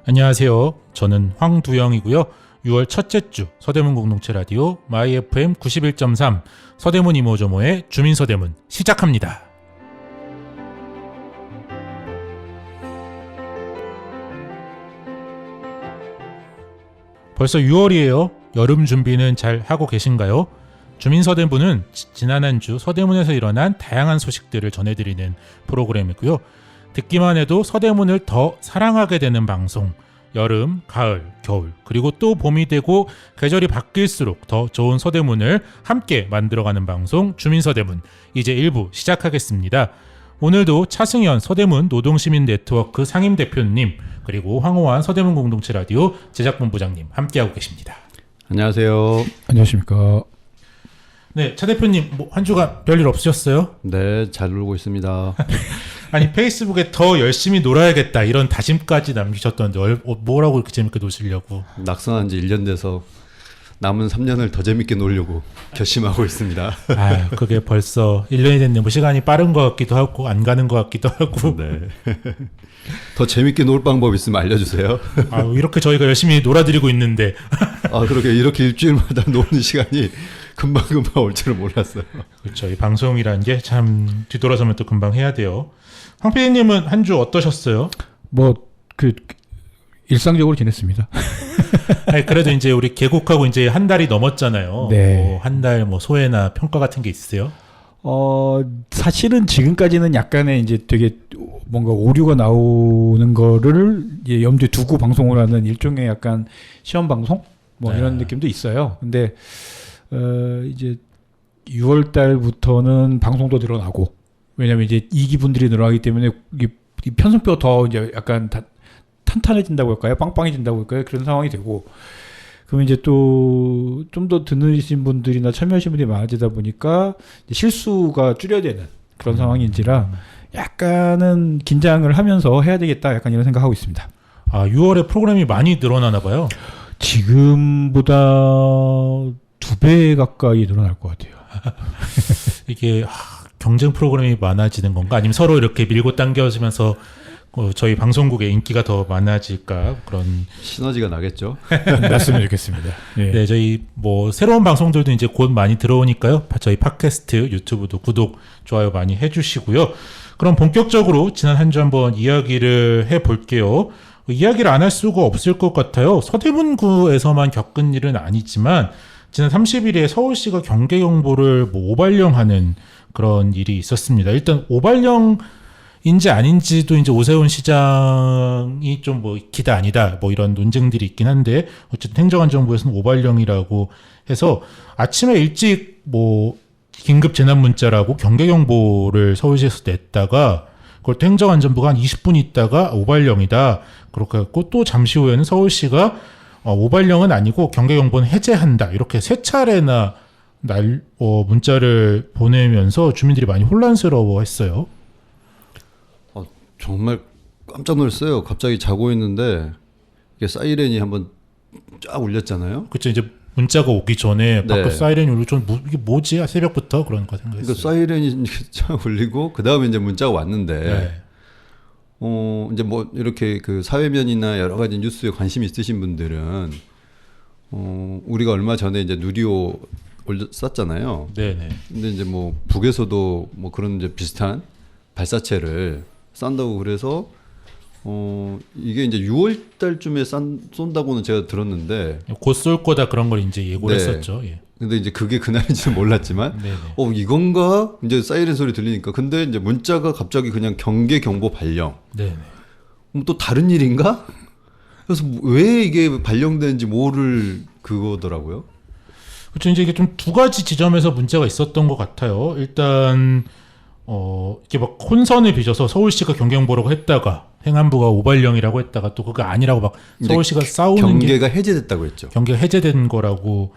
안녕하세요. 저는 황두영이고요. 6월 첫째 주 서대문 공동체 라디오 마이 FM 91.3 서대문 이모저모의 주민서대문 시작합니다. 벌써 6월이에요. 여름 준비는 잘 하고 계신가요? 주민서대문은 지난 한 주 서대문에서 일어난 다양한 소식들을 전해드리는 프로그램이고요. 듣기만 해도 서대문을 더 사랑하게 되는 방송, 여름, 가을, 겨울, 그리고 또 봄이 되고 계절이 바뀔수록 더 좋은 서대문을 함께 만들어가는 방송 주민서대문, 이제 1부 시작하겠습니다. 오늘도 차승현 서대문 노동시민 네트워크 상임대표님, 그리고 황호환 서대문 공동체 라디오 제작본부장님 함께하고 계십니다. 안녕하세요. 안녕하십니까. 네, 차 대표님 한 주간 별일 없으셨어요? 네, 잘 놀고 있습니다. 아니, 페이스북에 더 열심히 놀아야겠다 이런 다짐까지 남기셨던데 뭐라고 이렇게 재밌게 노시려고? 낙선한 지 1년 돼서 남은 3년을 더 재밌게 놀려고 결심하고 있습니다. 아, 그게 벌써 1년이 됐네. 뭐 시간이 빠른 것 같기도 하고 안 가는 것 같기도 하고. 네. 더 재밌게 놀 방법 있으면 알려주세요. 아, 이렇게 저희가 열심히 놀아드리고 있는데. 아, 그렇게 이렇게 일주일마다 노는 시간이 금방금방 올 줄은 몰랐어요. 그렇죠. 이 방송이라는 게 참 뒤돌아서면 또 금방 해야 돼요. 황 PD님은 한 주 어떠셨어요? 일상적으로 지냈습니다. 아니, 그래도 이제 우리 개국하고 이제 한 달이 넘었잖아요. 네. 한 달 소회나 평가 같은 게 있으세요? 사실은 지금까지는 약간의 이제 되게 뭔가 오류가 나오는 거를 이제 염두에 두고 방송을 하는 일종의 약간 시험 방송? 네. 이런 느낌도 있어요. 근데, 이제 6월 달부터는 방송도 늘어나고, 왜냐면 이제 이기분들이 늘어나기 때문에 이 편성표가 더 이제 약간 탄탄해진다고 할까요? 빵빵해진다고 할까요? 그런 상황이 되고, 그러면 이제 또 좀 더 듣는 분들이나 참여하신 분들이 많아지다 보니까 실수가 줄여되는 그런 상황인지라 약간은 긴장을 하면서 해야 되겠다, 약간 이런 생각하고 있습니다. 아, 6월에 프로그램이 많이 늘어나나 봐요. 지금보다 2배 가까이 늘어날 것 같아요. 이게 경쟁 프로그램이 많아지는 건가? 아니면 서로 이렇게 밀고 당겨주면서 저희 방송국의 인기가 더 많아질까? 그런 시너지가 나겠죠. 났으면 좋겠습니다. 예. 네, 저희 새로운 방송들도 이제 곧 많이 들어오니까요. 저희 팟캐스트, 유튜브도 구독, 좋아요 많이 해주시고요. 그럼 본격적으로 지난 한 주 한번 이야기를 해볼게요. 이야기를 안 할 수가 없을 것 같아요. 서대문구에서만 겪은 일은 아니지만 지난 30일에 서울시가 경계경보를 오발령하는 그런 일이 있었습니다. 일단 오발령인지 아닌지도 이제 오세훈 시장이 좀 기다 아니다 이런 논쟁들이 있긴 한데, 어쨌든 행정안전부에서는 오발령이라고 해서 아침에 일찍 긴급 재난 문자라고 경계경보를 서울시에서 냈다가 그걸 또 행정안전부가 한 20분 있다가 오발령이다 그렇게 했고, 또 잠시 후에는 서울시가 오발령은 아니고 경계경보는 해제한다 이렇게 세 차례나 문자를 보내면서 주민들이 많이 혼란스러워했어요. 정말 깜짝 놀랐어요. 갑자기 자고 있는데 이게 사이렌이 한번 쫙 울렸잖아요. 그렇죠. 이제 문자가 오기 전에 밖에 네. 사이렌이 울리고 좀 이게 뭐지? 새벽부터 그런 거 생각했어요. 그러니까 사이렌이 쫙 울리고 그 다음에 이제 문자가 왔는데, 네. 이제 이렇게 그 사회면이나 여러 가지 뉴스에 관심 있으신 분들은 우리가 얼마 전에 이제 누리호 쐈잖아요. 네네. 근데 이제 북에서도 그런 이제 비슷한 발사체를 쏜다고 그래서 이게 이제 6월 달쯤에 쏜다고는 제가 들었는데, 곧 쏠 거다 그런 걸 이제 예고를 네. 했었죠. 예. 근데 이제 그게 그날인지는 몰랐지만, 네네. 이건가? 이제 사이렌 소리 들리니까. 근데 이제 문자가 갑자기 그냥 경계 경보 발령. 네네. 그럼 또 다른 일인가? 그래서 왜 이게 발령되는지 모를 그거더라고요. 그렇죠. 이제 이게 좀 두 가지 지점에서 문제가 있었던 것 같아요. 일단 이게 혼선을 빚어서 서울시가 경계경보라고 했다가 행안부가 오발령이라고 했다가 또 그거 아니라고 서울시가 싸우는 경계가 해제됐다고 했죠. 경계가 해제된 거라고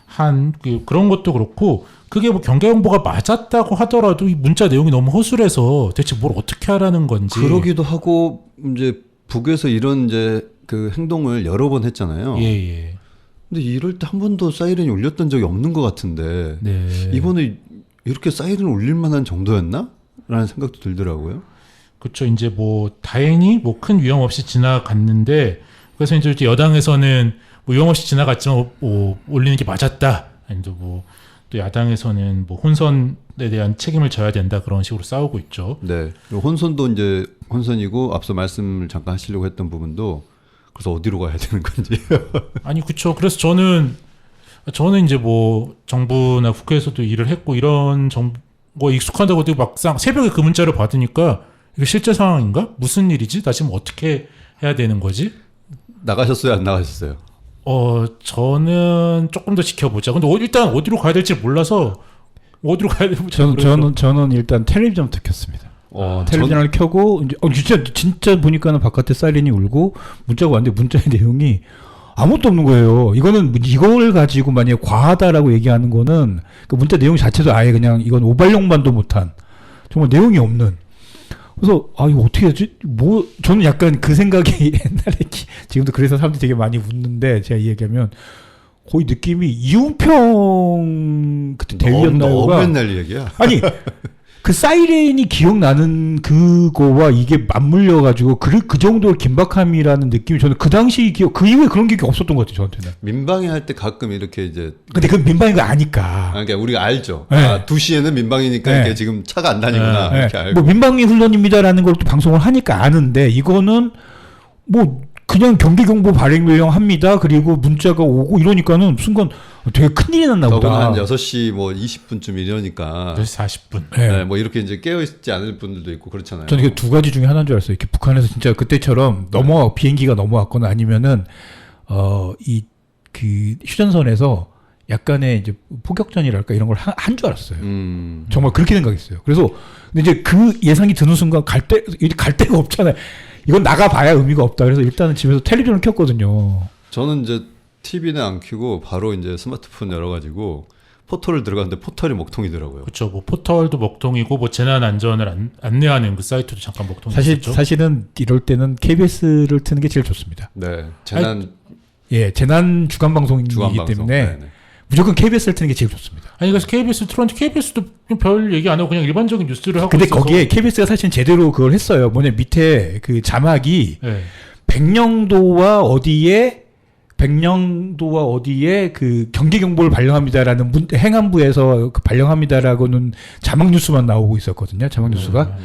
한 그런 것도 그렇고, 그게 경계경보가 맞았다고 하더라도 이 문자 내용이 너무 허술해서 대체 뭘 어떻게 하라는 건지. 그러기도 하고 이제 북에서 이런 이제 그 행동을 여러 번 했잖아요. 예. 근데 이럴 때 한 번도 사이렌이 울렸던 적이 없는 것 같은데, 네. 이번에 이렇게 사이렌 울릴 만한 정도였나? 라는 생각도 들더라고요. 그렇죠. 이제 다행히 큰 위험 없이 지나갔는데, 그래서 이제 여당에서는 뭐 유형없이 지나갔지만 올리는 게 맞았다. 아니면 또 야당에서는 뭐 혼선에 대한 책임을 져야 된다 그런 식으로 싸우고 있죠. 네. 혼선도 이제 혼선이고 앞서 말씀을 잠깐 하시려고 했던 부분도 그래서 어디로 가야 되는 건지. 아니 그렇죠. 그래서 저는 이제 뭐 정부나 국회에서도 일을 했고 이런 정보가 익숙하다고 해도 막상 새벽에 그 문자를 받으니까 이게 실제 상황인가? 무슨 일이지? 나 지금 어떻게 해야 되는 거지? 나가셨어요? 안 나가셨어요? 저는 조금 더 지켜보자. 근데 일단 어디로 가야 될지 몰라서 어디로 가야 될지 저는 일단 텔레비전부터 켰습니다. 텔레비전을 켜고 이제 진짜 보니까는 바깥에 사이렌이 울고 문자가 왔는데 문자의 내용이 아무것도 없는 거예요. 이걸 가지고 만약에 과하다라고 얘기하는 거는 그 문자 내용 자체도 아예 그냥 이건 오발용만도 못한 정말 내용이 없는. 그래서 이거 어떻게 하지? 저는 약간 그 생각이 옛날에 지금도 그래서 사람들이 되게 많이 웃는데 제가 이 얘기하면 거의 느낌이 이운평 그때 대위였나요가 너무 옛날 얘기야. 아니 그 사이렌이 기억나는 그거와 이게 맞물려가지고 그 정도의 긴박함이라는 느낌이 저는 그 당시 그 이후에 그런 게 없었던 것 같아요 저한테는. 민방위 할 때 가끔 이렇게 이제. 근데 그 민방위인 거 아니까. 그러니까 우리가 알죠. 네. 2시에는 민방위니까 네. 이게 지금 차가 안 다니구나. 네. 이렇게 알고. 뭐 민방위 훈련입니다라는 걸 또 방송을 하니까 아는데 이거는 뭐 그냥 경계경보 발행명령 합니다. 그리고 문자가 오고 이러니까는 순간 되게 큰일이 났나 보다. 더구나 한 6시 뭐 20분쯤 이러니까. 6시 40분. 네, 뭐 이렇게 이제 깨어있지 않을 분들도 있고 그렇잖아요. 저는 이게 두 가지 중에 하나인 줄 알았어요. 이렇게 북한에서 진짜 그때처럼 비행기가 넘어왔거나 아니면은 그 휴전선에서 약간의 이제 포격전이랄까 이런 걸 한 줄 알았어요. 정말 그렇게 생각했어요. 그래서 근데 이제 그 예상이 드는 순간 갈 데가 없잖아요. 이건 나가봐야 의미가 없다. 그래서 일단은 집에서 텔레비전을 켰거든요. 저는 이제 TV는 안 켜고 바로 이제 스마트폰 열어가지고 포털을 들어갔는데 포털이 먹통이더라고요. 그렇죠. 뭐 포털도 먹통이고 뭐 재난 안전을 안내하는 그 사이트도 잠깐 먹통이었죠. 사실은 이럴 때는 KBS를 트는 게 제일 좋습니다. 네, 재난 주간 방송이기 주간방송. 때문에 네네. 무조건 KBS를 트는 게 제일 좋습니다. 아니 그래서 KBS 틀었는데 KBS도 별 얘기 안 하고 그냥 일반적인 뉴스를 하고 근데 있어서. 거기에 KBS가 사실 제대로 그걸 했어요. 뭐냐 밑에 그 자막이 네. 백령도와 어디에 그 경계경보를 발령합니다라는 행안부에서 그 발령합니다라고는 자막 뉴스만 나오고 있었거든요. 자막 뉴스가.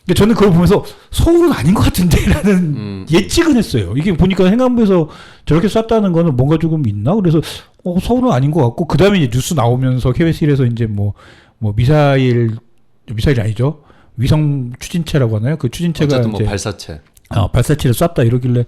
근데 저는 그걸 보면서 서울은 아닌 것 같은데라는 예측은 했어요. 이게 보니까 행안부에서 저렇게 쐈다는 거는 뭔가 조금 있나? 그래서 서울은 아닌 것 같고 그 다음에 이제 뉴스 나오면서 KBS1에서 이제 뭐 미사일이 아니죠. 위성 추진체라고 하나요? 그 추진체가 어쨌든 뭐 발사체. 발사체를 쐈다 이러길래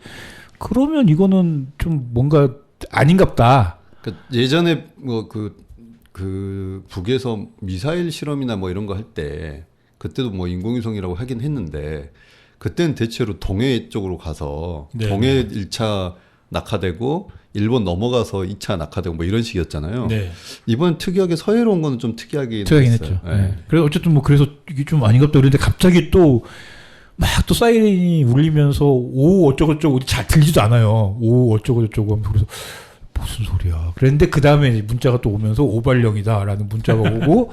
그러면 이거는 좀 뭔가 아닌갑다. 그러니까 예전에 뭐 그 북에서 미사일 실험이나 뭐 이런 거 할 때 그때도 뭐 인공위성이라고 하긴 했는데 그때는 대체로 동해 쪽으로 가서 네. 동해 1차 낙하되고 일본 넘어가서 2차 낙하되고 뭐 이런 식이었잖아요. 네. 이번 특이하게 서해로 온 거는 좀 특이하긴 했죠. 네. 그래서 어쨌든 그래서 이게 좀 아닌갑다 그랬는데 갑자기 또 막 또 사이렌이 울리면서 오 어쩌고저쩌고 잘 들리지도 않아요. 오 어쩌고저쩌고 하면서 그래서 무슨 소리야. 그랬는데 그 다음에 문자가 또 오면서 오발령이다라는 문자가 오고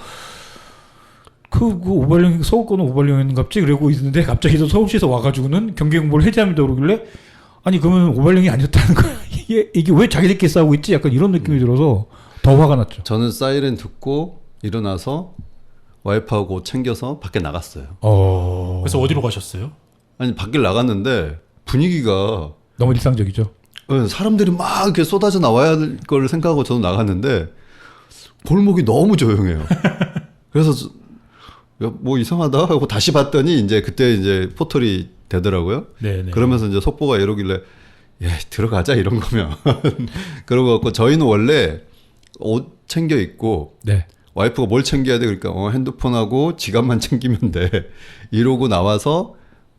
그 오발령 서울 거는 오발령인갑지 그러고 있는데 갑자기 또 서울시에서 와가지고는 경계경보를 해제합니다 그러길래 아니 그러면 오발령이 아니었다는 거야. 이게 왜 자기들끼리 싸우고 있지? 약간 이런 느낌이 들어서 더 화가 났죠. 저는 사이렌 듣고 일어나서 와이프하고 옷 챙겨서 밖에 나갔어요. 그래서 어디로 가셨어요? 아니 밖에 나갔는데 분위기가 너무 일상적이죠. 사람들이 막 이렇게 쏟아져 나와야 할 걸 생각하고 저도 나갔는데 골목이 너무 조용해요. 그래서 뭐 이상하다 하고 다시 봤더니 이제 그때 이제 포털이 되더라고요. 네네. 그러면서 이제 속보가 이러길래 들어가자 이런 거면 그러고 갖고 저희는 원래 옷 챙겨 입고 네. 와이프가 뭘 챙겨야 돼 그러니까 핸드폰하고 지갑만 챙기면 돼 이러고 나와서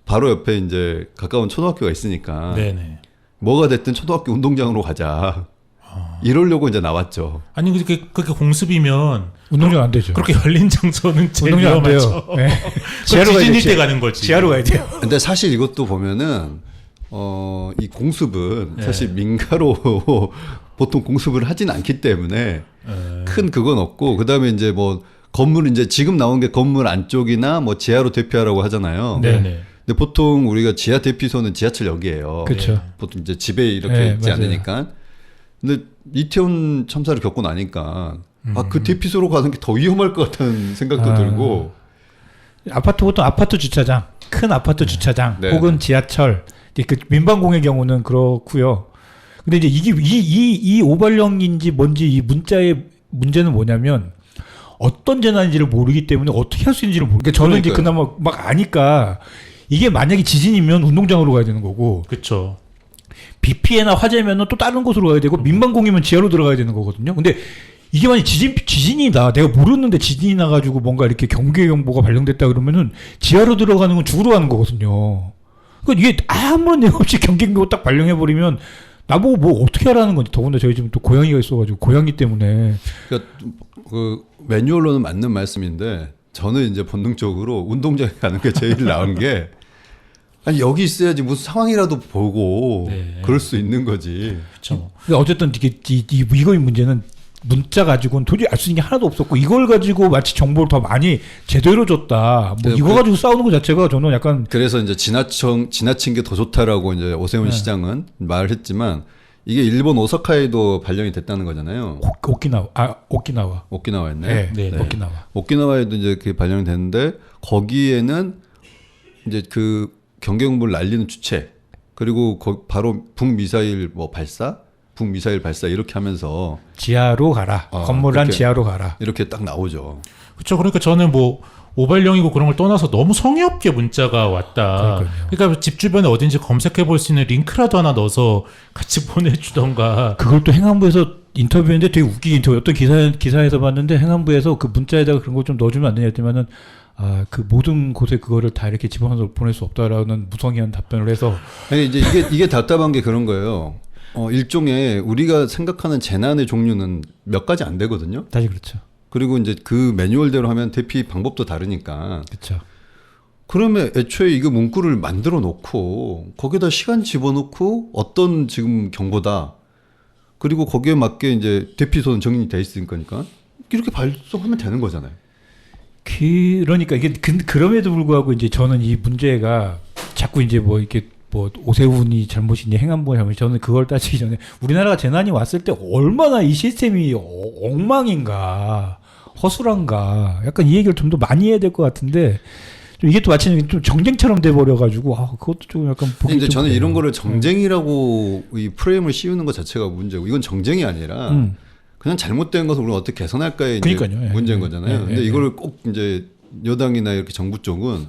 바로 옆에 이제 가까운 초등학교가 있으니까 네네. 뭐가 됐든 초등학교 운동장으로 가자 이러려고 이제 나왔죠. 아니 그렇게 공습이면 운동장 안 되죠. 그렇게 열린 장소는 제일 운동장 안 돼요. 위험하죠. 네. 지하로 지진일 때 가는 거지. 지하로 가야 돼요. 근데 사실 이것도 보면은 이 공습은 네. 사실 민가로 보통 공습을 하진 않기 때문에 큰 그건 없고 그다음에 이제 뭐 건물 이제 지금 나온 게 건물 안쪽이나 뭐 지하로 대피하라고 하잖아요. 네네. 근데 보통 우리가 지하 대피소는 지하철역이에요. 그렇죠. 보통 이제 집에 이렇게 네, 있지 맞아요. 않으니까. 근데 이태원 참사를 겪고 나니까 그 대피소로 가는 게 더 위험할 것 같다는 생각도 들고. 아파트 보통 아파트 주차장, 큰 아파트 주차장 네. 혹은 지하철, 이제 그 민방공의 경우는 그렇고요. 근데 이제 이게 이 오발령인지 뭔지 이 문자의 문제는 뭐냐면 어떤 재난인지를 모르기 때문에 어떻게 할 수 있는지를 모르니까 저는 이제 그나마 막 아니까 이게 만약에 지진이면 운동장으로 가야 되는 거고 그렇죠. 비 피해나 화재면은 또 다른 곳으로 가야 되고 민방공이면 지하로 들어가야 되는 거거든요. 근데 이게 만약 지진이다. 내가 모르는데 지진이 나가지고 뭔가 이렇게 경계경보가 발령됐다 그러면은 지하로 들어가는 건 죽으러 가는 거거든요. 그러니까 이게 아무런 내용 없이 경계경보 딱 발령해버리면 나보고 뭐 어떻게 하라는 건지. 더군다나 저희 지금 또 고양이가 있어가지고 고양이 때문에. 그러니까 그 매뉴얼로는 맞는 말씀인데 저는 이제 본능적으로 운동장에 가는 게 제일 나은 게 아니 여기 있어야지 무슨 상황이라도 보고 네. 그럴 수 있는 거지. 그렇죠. 근데 어쨌든 이거의 문제는 문자 가지고는 도저히 알 수 있는 게 하나도 없었고 이걸 가지고 마치 정보를 더 많이 제대로 줬다. 뭐 네, 이거 가지고 싸우는 것 자체가 저는 약간 그래서 이제 지나친 게 더 좋다라고 이제 오세훈 네. 시장은 말을 했지만 이게 일본 오사카에도 발령이 됐다는 거잖아요. 오키나와. 오키나와였네. 네, 네. 오키나와. 오키나와에도 이제 그게 발령이 됐는데 거기에는 이제 그 경계공보를 날리는 주체 그리고 바로 북미사일 발사 이렇게 하면서 지하로 가라. 건물 안 이렇게. 지하로 가라. 이렇게 딱 나오죠. 그렇죠. 그러니까 저는 뭐 오발령이고 그런 걸 떠나서 너무 성의 없게 문자가 왔다. 그러니까요. 그러니까 집 주변에 어딘지 검색해 볼 수 있는 링크라도 하나 넣어서 같이 보내주던가. 그걸 또 행안부에서 인터뷰했는데 되게 웃기게 인터뷰. 어떤 기사에서 봤는데 행안부에서 그 문자에다가 그런 거 좀 넣어주면 안 되냐 했더니만은 그 모든 곳에 그거를 다 이렇게 집어넣어서 보낼 수 없다라는 무성의한 답변을 해서 아니, 이제 이게 답답한 게 그런 거예요. 일종의 우리가 생각하는 재난의 종류는 몇 가지 안 되거든요. 다시 그렇죠. 그리고 이제 그 매뉴얼대로 하면 대피 방법도 다르니까. 그렇죠. 그러면 애초에 이거 문구를 만들어 놓고 거기다 시간 집어넣고 어떤 지금 경보다 그리고 거기에 맞게 이제 대피소는 정인이 돼 있으니까 이렇게 발송하면 되는 거잖아요. 그러니까 이게 그럼에도 불구하고 이제 저는 이 문제가 자꾸 이제 뭐 이렇게 뭐 오세훈이 잘못이니 행안부가 잘못이 저는 그걸 따지기 전에 우리나라가 재난이 왔을 때 얼마나 이 시스템이 엉망인가 허술한가 약간 이 얘기를 좀 더 많이 해야 될 것 같은데 좀 이게 또 마치 좀 정쟁처럼 돼 버려가지고 그것도 좀 약간 보기 근데 좀 저는 그래요. 이런 거를 정쟁이라고 이 프레임을 씌우는 것 자체가 문제고 이건 정쟁이 아니라 그냥 잘못된 것을 우리가 어떻게 개선할까의 이제 그러니까요. 예. 문제인 거잖아요. 예. 근데 이거를 꼭 이제 여당이나 이렇게 정부 쪽은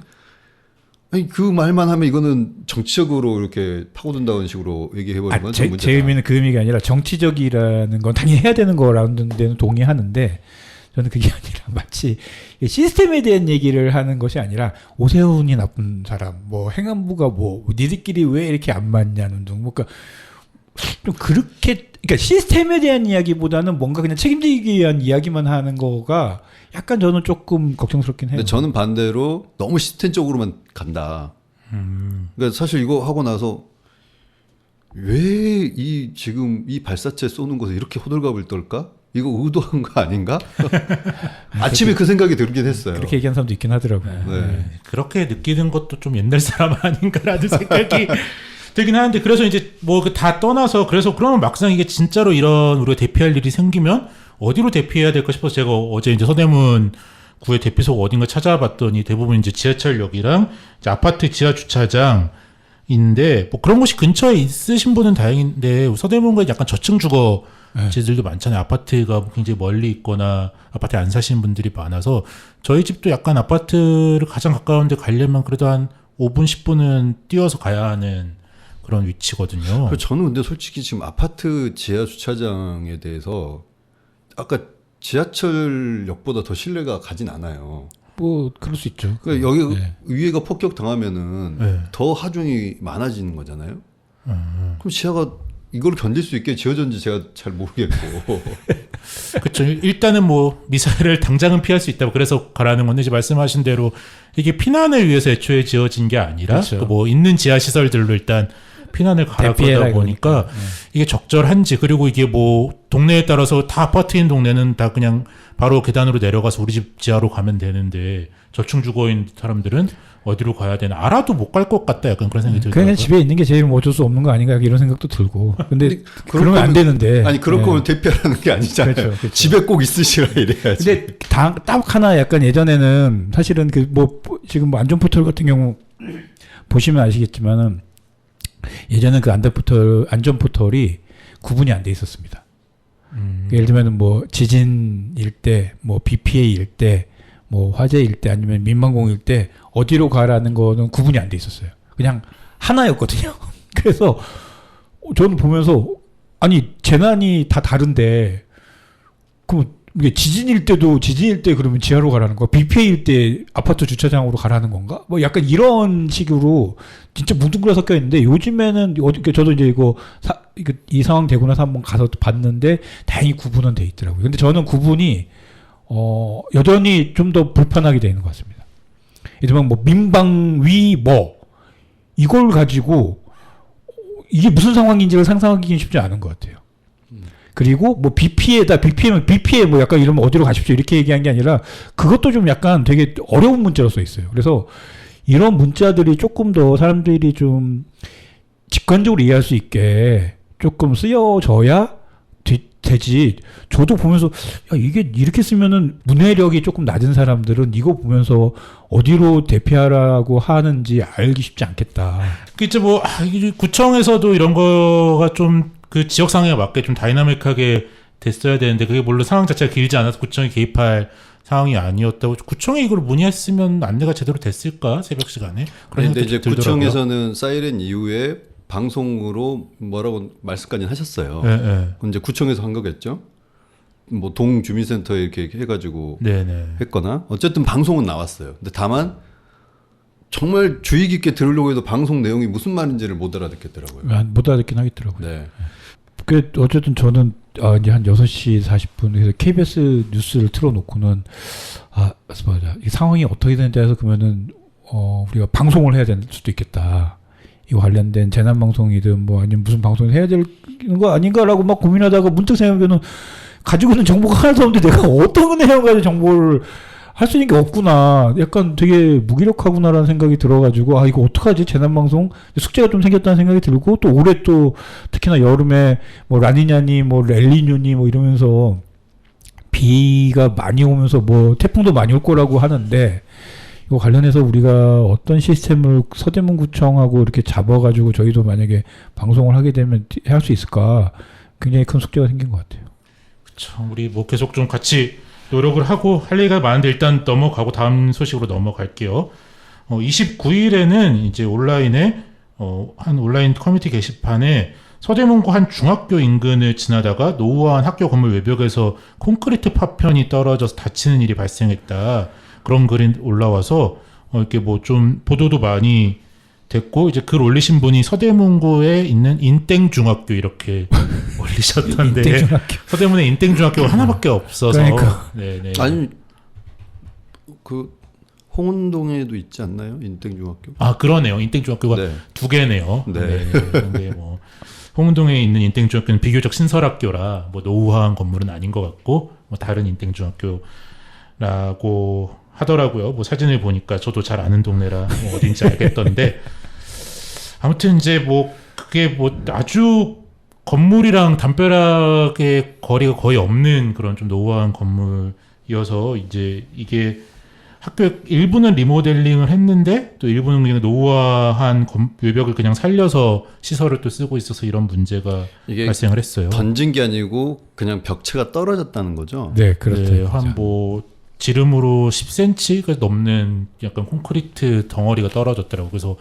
아니 그 말만 하면 이거는 정치적으로 이렇게 파고든다는 식으로 얘기해버리는 건 좀 문제다. 제 의미는 그 의미가 아니라 정치적이라는 건 당연히 해야 되는 거라는 데는 동의하는데 저는 그게 아니라 마치 시스템에 대한 얘기를 하는 것이 아니라 오세훈이 나쁜 사람, 뭐 행안부가 뭐 니들끼리 왜 이렇게 안 맞냐는 등, 그러니까 좀 그러니까 시스템에 대한 이야기보다는 뭔가 그냥 책임지기 위한 이야기만 하는 거가 약간 저는 조금 걱정스럽긴 해요. 근데 저는 반대로 너무 시스템 쪽으로만 간다. 그러니까 사실 이거 하고 나서 왜 지금 이 발사체 쏘는 곳에 이렇게 호들갑을 떨까? 이거 의도한 거 아닌가? 아침에 그 생각이 들긴 했어요. 그렇게 얘기하는 사람도 있긴 하더라고요. 네. 그렇게 느끼는 것도 좀 옛날 사람 아닌가라는 생각이 들긴 하는데 그래서 이제 뭐 다 떠나서 그래서 그러면 막상 이게 진짜로 이런 우리가 대피할 일이 생기면 어디로 대피해야 될까 싶어서 제가 어제 이제 서대문 구의 대피소가 어딘가 찾아봤더니 대부분 이제 지하철역이랑 이제 아파트 지하 주차장인데 뭐 그런 곳이 근처에 있으신 분은 다행인데 서대문과 약간 저층 주거지들도 많잖아요. 아파트가 굉장히 멀리 있거나 아파트에 안 사시는 분들이 많아서 저희 집도 약간 아파트를 가장 가까운 데 가려면 그래도 한 5분 10분은 뛰어서 가야 하는 그런 위치거든요. 저는 근데 솔직히 지금 아파트 지하 주차장에 대해서 아까 지하철역보다 더 신뢰가 가진 않아요. 뭐 그럴 수 있죠. 그러니까 여기 네. 위에가 폭격 당하면은 네. 더 하중이 많아지는 거잖아요. 그럼 지하가 이걸 견딜 수 있게 지어졌는지 제가 잘 모르겠고. 그렇죠. 일단은 뭐 미사일을 당장은 피할 수 있다고 그래서 가라는 건데 이제 말씀하신 대로 이게 피난을 위해서 애초에 지어진 게 아니라 그렇죠. 그 뭐 있는 지하 시설들로 일단 피난을 가라 대피해라 그러다 보니까 이거니까. 이게 적절한지, 그리고 이게 뭐 동네에 따라서 다 아파트인 동네는 다 그냥 바로 계단으로 내려가서 우리 집 지하로 가면 되는데 저층주거인 사람들은 어디로 가야 되나 알아도 못 갈 것 같다, 약간 그런 생각이 그냥 들더라고요. 집에 있는 게 제일 뭐 어쩔 수 없는 거 아닌가 이런 생각도 들고. 근데 아니, 그러면 안 되는데. 아니 그럴 네. 거면 대피하라는 게 아니잖아요. 그렇죠, 그렇죠. 집에 꼭 있으시라 이래야지. 근데 딱 하나 약간 예전에는 사실은 그 뭐 지금 뭐 안전포털 같은 경우 보시면 아시겠지만은 예전에 그 안전포털이 구분이 안 돼 있었습니다. 예를 들면은 뭐 지진일 때, 뭐 BPA일 때, 뭐 화재일 때 아니면 민방공일 때 어디로 가라는 거는 구분이 안 돼 있었어요. 그냥 하나였거든요. 그래서 저는 보면서 아니 재난이 다 다른데 그럼 이게 지진일 때 그러면 지하로 가라는 거, BPA일 때 아파트 주차장으로 가라는 건가? 뭐 약간 이런 식으로 진짜 뭉뚱그려 섞여 있는데 요즘에는 저도 이제 이 상황 되고 나서 한번 가서 봤는데 다행히 구분은 돼 있더라고요. 근데 저는 구분이 여전히 좀 더 불편하게 되는 것 같습니다. 예를 들면 뭐 민방위 뭐 이걸 가지고 이게 무슨 상황인지를 상상하기는 쉽지 않은 것 같아요. 그리고 뭐 BPA 뭐 약간 이러면 어디로 가십시오 이렇게 얘기한 게 아니라 그것도 좀 약간 되게 어려운 문자로 써 있어요. 그래서 이런 문자들이 조금 더 사람들이 좀 직관적으로 이해할 수 있게 조금 쓰여져야 되지. 저도 보면서 야, 이게 이렇게 쓰면은 문해력이 조금 낮은 사람들은 이거 보면서 어디로 대피하라고 하는지 알기 쉽지 않겠다. 그 이제 뭐 이게 구청에서도 이런 거가 좀 그 지역 상황에 맞게 좀 다이나믹하게 됐어야 되는데 그게 물론 상황 자체가 길지 않아서 구청이 개입할 상황이 아니었다고. 구청에 이걸 문의했으면 안내가 제대로 됐을까, 새벽 시간에? 그런 그런데 이제 생각도 들더라고요. 구청에서는 사이렌 이후에 방송으로 뭐라고 말씀까지는 하셨어요. 네, 네. 그럼 이제 구청에서 한 거겠죠. 뭐 동주민센터에 이렇게 해가지고 네네. 했거나 어쨌든 방송은 나왔어요. 근데 다만 정말 주의 깊게 들으려고 해도 방송 내용이 무슨 말인지를 못 알아듣겠더라고요. 못 알아듣긴 하겠더라고요. 네. 그 어쨌든 저는 이제 한 6시 40분에서 KBS 뉴스를 틀어놓고는 맞아. 이 상황이 어떻게 되는지 해서 그러면은 우리가 방송을 해야 될 수도 있겠다. 이 관련된 재난 방송이든 뭐 아니면 무슨 방송을 해야 되는 거 아닌가라고 막 고민하다가 문득 생각해는 가지고 있는 정보가 하나도 없는데 내가 어떤 내용 가지고 정보를 할 수 있는 게 없구나. 약간 되게 무기력하구나라는 생각이 들어가지고 이거 어떡하지? 재난방송 숙제가 좀 생겼다는 생각이 들고 또 올해 또 특히나 여름에 뭐 라니냐니 뭐 엘니뇨니 뭐 이러면서 비가 많이 오면서 뭐 태풍도 많이 올 거라고 하는데 이거 관련해서 우리가 어떤 시스템을 서대문구청하고 이렇게 잡아가지고 저희도 만약에 방송을 하게 되면 할 수 있을까? 굉장히 큰 숙제가 생긴 것 같아요. 그렇죠. 우리 뭐 계속 좀 같이 노력을 하고 할 얘기가 많은데 일단 넘어가고 다음 소식으로 넘어갈게요. 29일에는 이제 온라인에 한 온라인 커뮤니티 게시판에 서대문구 한 중학교 인근을 지나다가 노후화한 학교 건물 외벽에서 콘크리트 파편이 떨어져서 다치는 일이 발생했다. 그런 글이 올라와서 이렇게 뭐 좀 보도도 많이 됐고 이제 글 올리신 분이 서대문구에 있는 인땡중학교 이렇게 올리셨던데 인땡중학교. 서대문에 인땡중학교가 하나밖에 없어서 그러니까. 네네. 아니 그 홍은동에도 있지 않나요? 인땡중학교? 그러네요. 인땡중학교가 네. 두 개네요. 네. 근데 뭐 홍은동에 있는 인땡중학교는 비교적 신설학교라 뭐 노후화한 건물은 아닌 것 같고 뭐 다른 인땡중학교라고 하더라고요. 뭐 사진을 보니까 저도 잘 아는 동네라 뭐 어딘지 알겠던데 아무튼 이제 뭐 그게 뭐 아주 건물이랑 담벼락의 거리가 거의 없는 그런 좀 노후화한 건물이어서 이제 이게 학교 일부는 리모델링을 했는데 또 일부는 그냥 노후화한 외벽을 그냥 살려서 시설을 또 쓰고 있어서 이런 문제가 이게 발생을 했어요. 던진 게 아니고 그냥 벽체가 떨어졌다는 거죠. 네, 그렇죠. 네, 한 뭐 지름으로 10cm가 넘는 약간 콘크리트 덩어리가 떨어졌더라고요. 그래서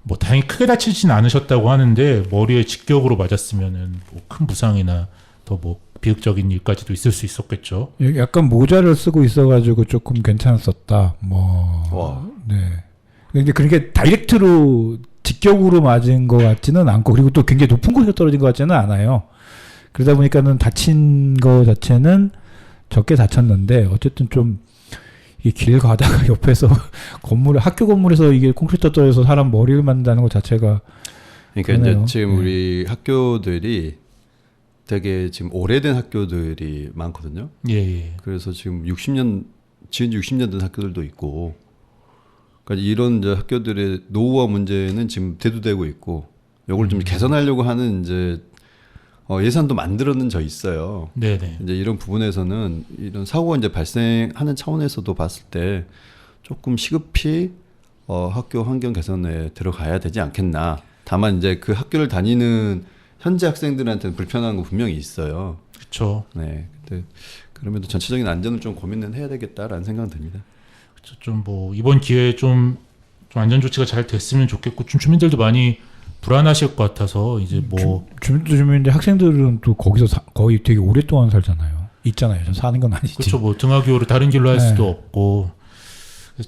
뭐 다행히 크게 다치진 않으셨다고 하는데 머리에 직격으로 맞았으면은 뭐 큰 부상이나 더 뭐 비극적인 일까지도 있을 수 있었겠죠. 약간 모자를 쓰고 있어가지고 조금 괜찮았었다. 뭐. 네. 근데 그렇게 다이렉트로 직격으로 맞은 것 같지는 않고 그리고 또 굉장히 높은 곳에 떨어진 것 같지는 않아요. 그러다 보니까는 다친 거 자체는 적게 다쳤는데 어쨌든 좀 이 길 가다가 옆에서 학교 건물에서 이게 콘크리트 떨어져서 사람 머리를 맞는다는 것 자체가 그러니까 그러네요. 이제 지금 네. 우리 학교들이 되게 지금 오래된 학교들이 많거든요. 예, 예. 그래서 지금 60년 지은 60년 된 학교들도 있고, 그러니까 이런 이제 학교들의 노후화 문제는 지금 대두되고 있고, 이걸 좀 개선하려고 하는 이제 예산도 만들어는 져 있어요. 네, 네. 이제 이런 부분에서는 이런 사고가 이제 발생하는 차원에서도 봤을 때 조금 시급히 학교 환경 개선에 들어가야 되지 않겠나. 다만 이제 그 학교를 다니는 현재 학생들한테는 불편한 거 분명히 있어요. 그렇죠. 네. 근데 그럼에도 전체적인 안전을 좀 고민은 해야 되겠다라는 생각은 듭니다. 좀 뭐 이번 기회에 좀 안전 조치가 잘 됐으면 좋겠고 좀 주민들도 많이 불안하실 것 같아서 이제 뭐 주민들 학생들은 또 거기서 거의 되게 오랫동안 살잖아요. 있잖아요. 저 사는 건 아니지. 그렇죠. 뭐 등하교를 다른 길로 할 네. 수도 없고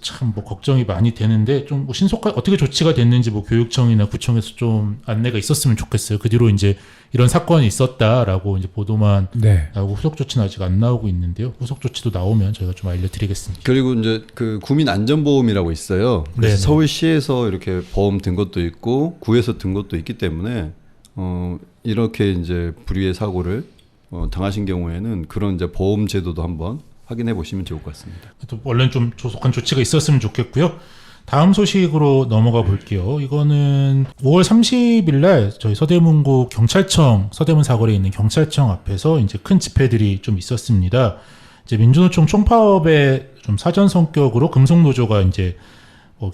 참 뭐 걱정이 많이 되는데 좀 뭐 신속하게 어떻게 조치가 됐는지 뭐 교육청이나 구청에서 좀 안내가 있었으면 좋겠어요. 그 뒤로 이제 이런 사건이 있었다라고 이제 보도만 네. 나오고 후속 조치는 아직 안 나오고 있는데요. 후속 조치도 나오면 저희가 좀 알려드리겠습니다. 그리고 이제 그 구민 안전보험이라고 있어요. 그래서 네네. 서울시에서 이렇게 보험 든 것도 있고 구에서 든 것도 있기 때문에 이렇게 이제 불의의 사고를 당하신 경우에는 그런 이제 보험 제도도 한번 확인해 보시면 좋을 것 같습니다. 또 원래는 좀 조속한 조치가 있었으면 좋겠고요. 다음 소식으로 넘어가 볼게요. 이거는 5월 30일 날 저희 서대문구 경찰청, 서대문 사거리에 있는 경찰청 앞에서 이제 큰 집회들이 좀 있었습니다. 이제 민주노총 총파업의 좀 사전 성격으로 금속노조가 이제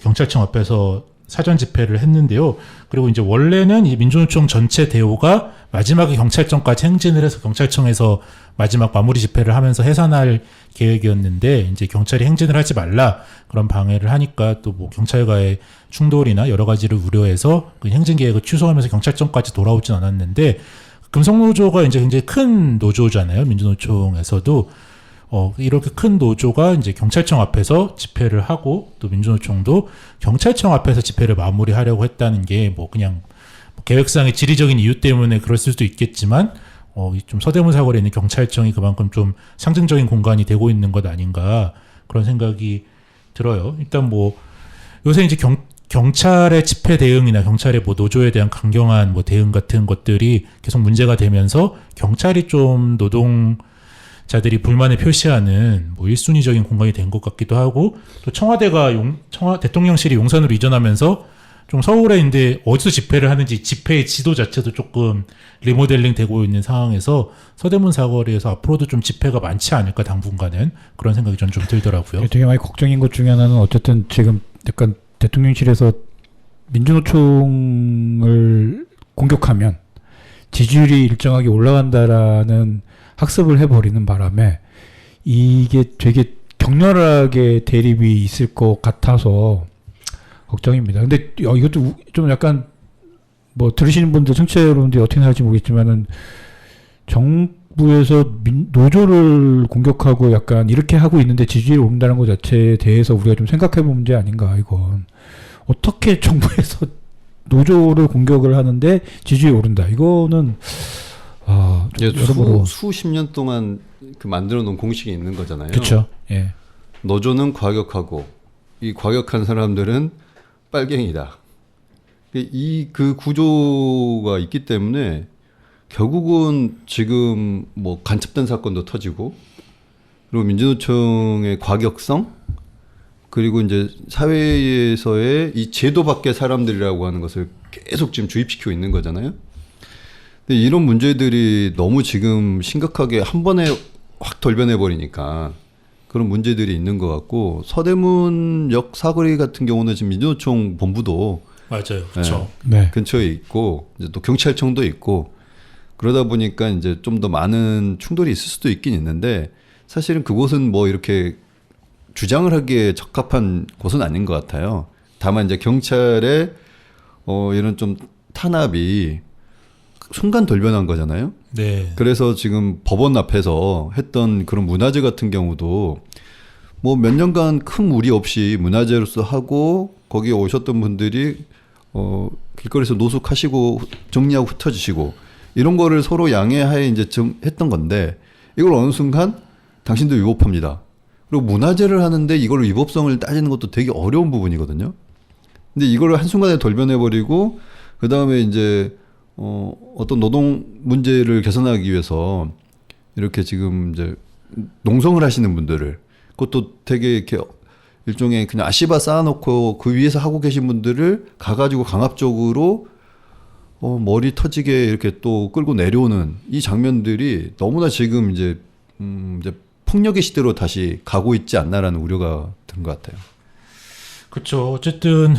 경찰청 앞에서 사전 집회를 했는데요. 그리고 이제 원래는 이 민주노총 전체 대우가 마지막에 경찰청까지 행진을 해서 경찰청에서 마지막 마무리 집회를 하면서 해산할 계획이었는데 이제 경찰이 행진을 하지 말라 그런 방해를 하니까 또 뭐 경찰과의 충돌이나 여러 가지를 우려해서 그 행진 계획을 취소하면서 경찰청까지 돌아오진 않았는데 금속노조가 이제 굉장히 큰 노조잖아요. 민주노총에서도 이렇게 큰 노조가 이제 경찰청 앞에서 집회를 하고 또 민주노총도 경찰청 앞에서 집회를 마무리하려고 했다는 게 뭐 그냥 계획상의 지리적인 이유 때문에 그럴 수도 있겠지만 좀 서대문 사거리에 있는 경찰청이 그만큼 좀 상징적인 공간이 되고 있는 것 아닌가 그런 생각이 들어요. 일단 뭐 요새 이제 경찰의 집회 대응이나 경찰의 뭐 노조에 대한 강경한 뭐 대응 같은 것들이 계속 문제가 되면서 경찰이 좀 노동자들이 불만을 표시하는 뭐 1순위적인 공간이 된 것 같기도 하고 또 청와대가 대통령실이 용산으로 이전하면서 좀 서울에 이제 어디서 집회를 하는지 집회의 지도 자체도 조금 리모델링 되고 있는 상황에서 서대문 사거리에서 앞으로도 좀 집회가 많지 않을까 당분간은 그런 생각이 전 좀 들더라고요. 되게 많이 걱정인 것 중에 하나는 어쨌든 지금 약간 대통령실에서 민주노총을 공격하면 지지율이 일정하게 올라간다라는 학습을 해버리는 바람에 이게 되게 격렬하게 대립이 있을 것 같아서 걱정입니다. 근데 이것도 좀 약간 뭐 들으시는 분들, 청취자 여러분들이 어떻게 생각할지 모르겠지만은 정부에서 노조를 공격하고 약간 이렇게 하고 있는데 지지율이 오른다는 것 자체에 대해서 우리가 좀 생각해 볼 문제 아닌가 이건. 어떻게 정부에서 노조를 공격을 하는데 지지율이 오른다. 이거는 여러모로 수십 년 동안 그 만들어 놓은 공식이 있는 거잖아요. 그렇죠. 예. 노조는 과격하고 이 과격한 사람들은 빨갱이다. 그 구조가 있기 때문에 결국은 지금 뭐 간첩된 사건도 터지고 그리고 민주노총의 과격성 그리고 이제 사회에서의 이 제도 밖의 사람들이라고 하는 것을 계속 지금 주입시키고 있는 거잖아요. 근데 이런 문제들이 너무 지금 심각하게 한 번에 확 돌변해 버리니까 그런 문제들이 있는 것 같고 서대문역 사거리 같은 경우는 지금 민주노총 본부도 맞아요. 그렇죠. 네. 근처에 있고 이제 또 경찰청도 있고 그러다 보니까 이제 좀 더 많은 충돌이 있을 수도 있긴 있는데 사실은 그곳은 뭐 이렇게 주장을 하기에 적합한 곳은 아닌 것 같아요. 다만 이제 경찰의 이런 좀 탄압이 순간 돌변한 거잖아요. 네. 그래서 지금 법원 앞에서 했던 그런 문화제 같은 경우도 뭐 몇 년간 큰 무리 없이 문화제로서 하고 거기에 오셨던 분들이 길거리에서 노숙하시고 정리하고 흩어지시고 이런 거를 서로 양해하에 이제 좀 했던 건데 이걸 어느 순간 당신도 위법합니다. 그리고 문화제를 하는데 이걸 위법성을 따지는 것도 되게 어려운 부분이거든요. 근데 이걸 한순간에 돌변해버리고 그 다음에 이제 어떤 노동 문제를 개선하기 위해서 이렇게 지금 이제 농성을 하시는 분들을 그것도 되게 이렇게 일종의 그냥 아씨바 쌓아놓고 그 위에서 하고 계신 분들을 가가지고 강압적으로 머리 터지게 이렇게 또 끌고 내려오는 이 장면들이 너무나 지금 이제 폭력의 시대로 다시 가고 있지 않나라는 우려가 든 것 같아요. 그렇죠. 어쨌든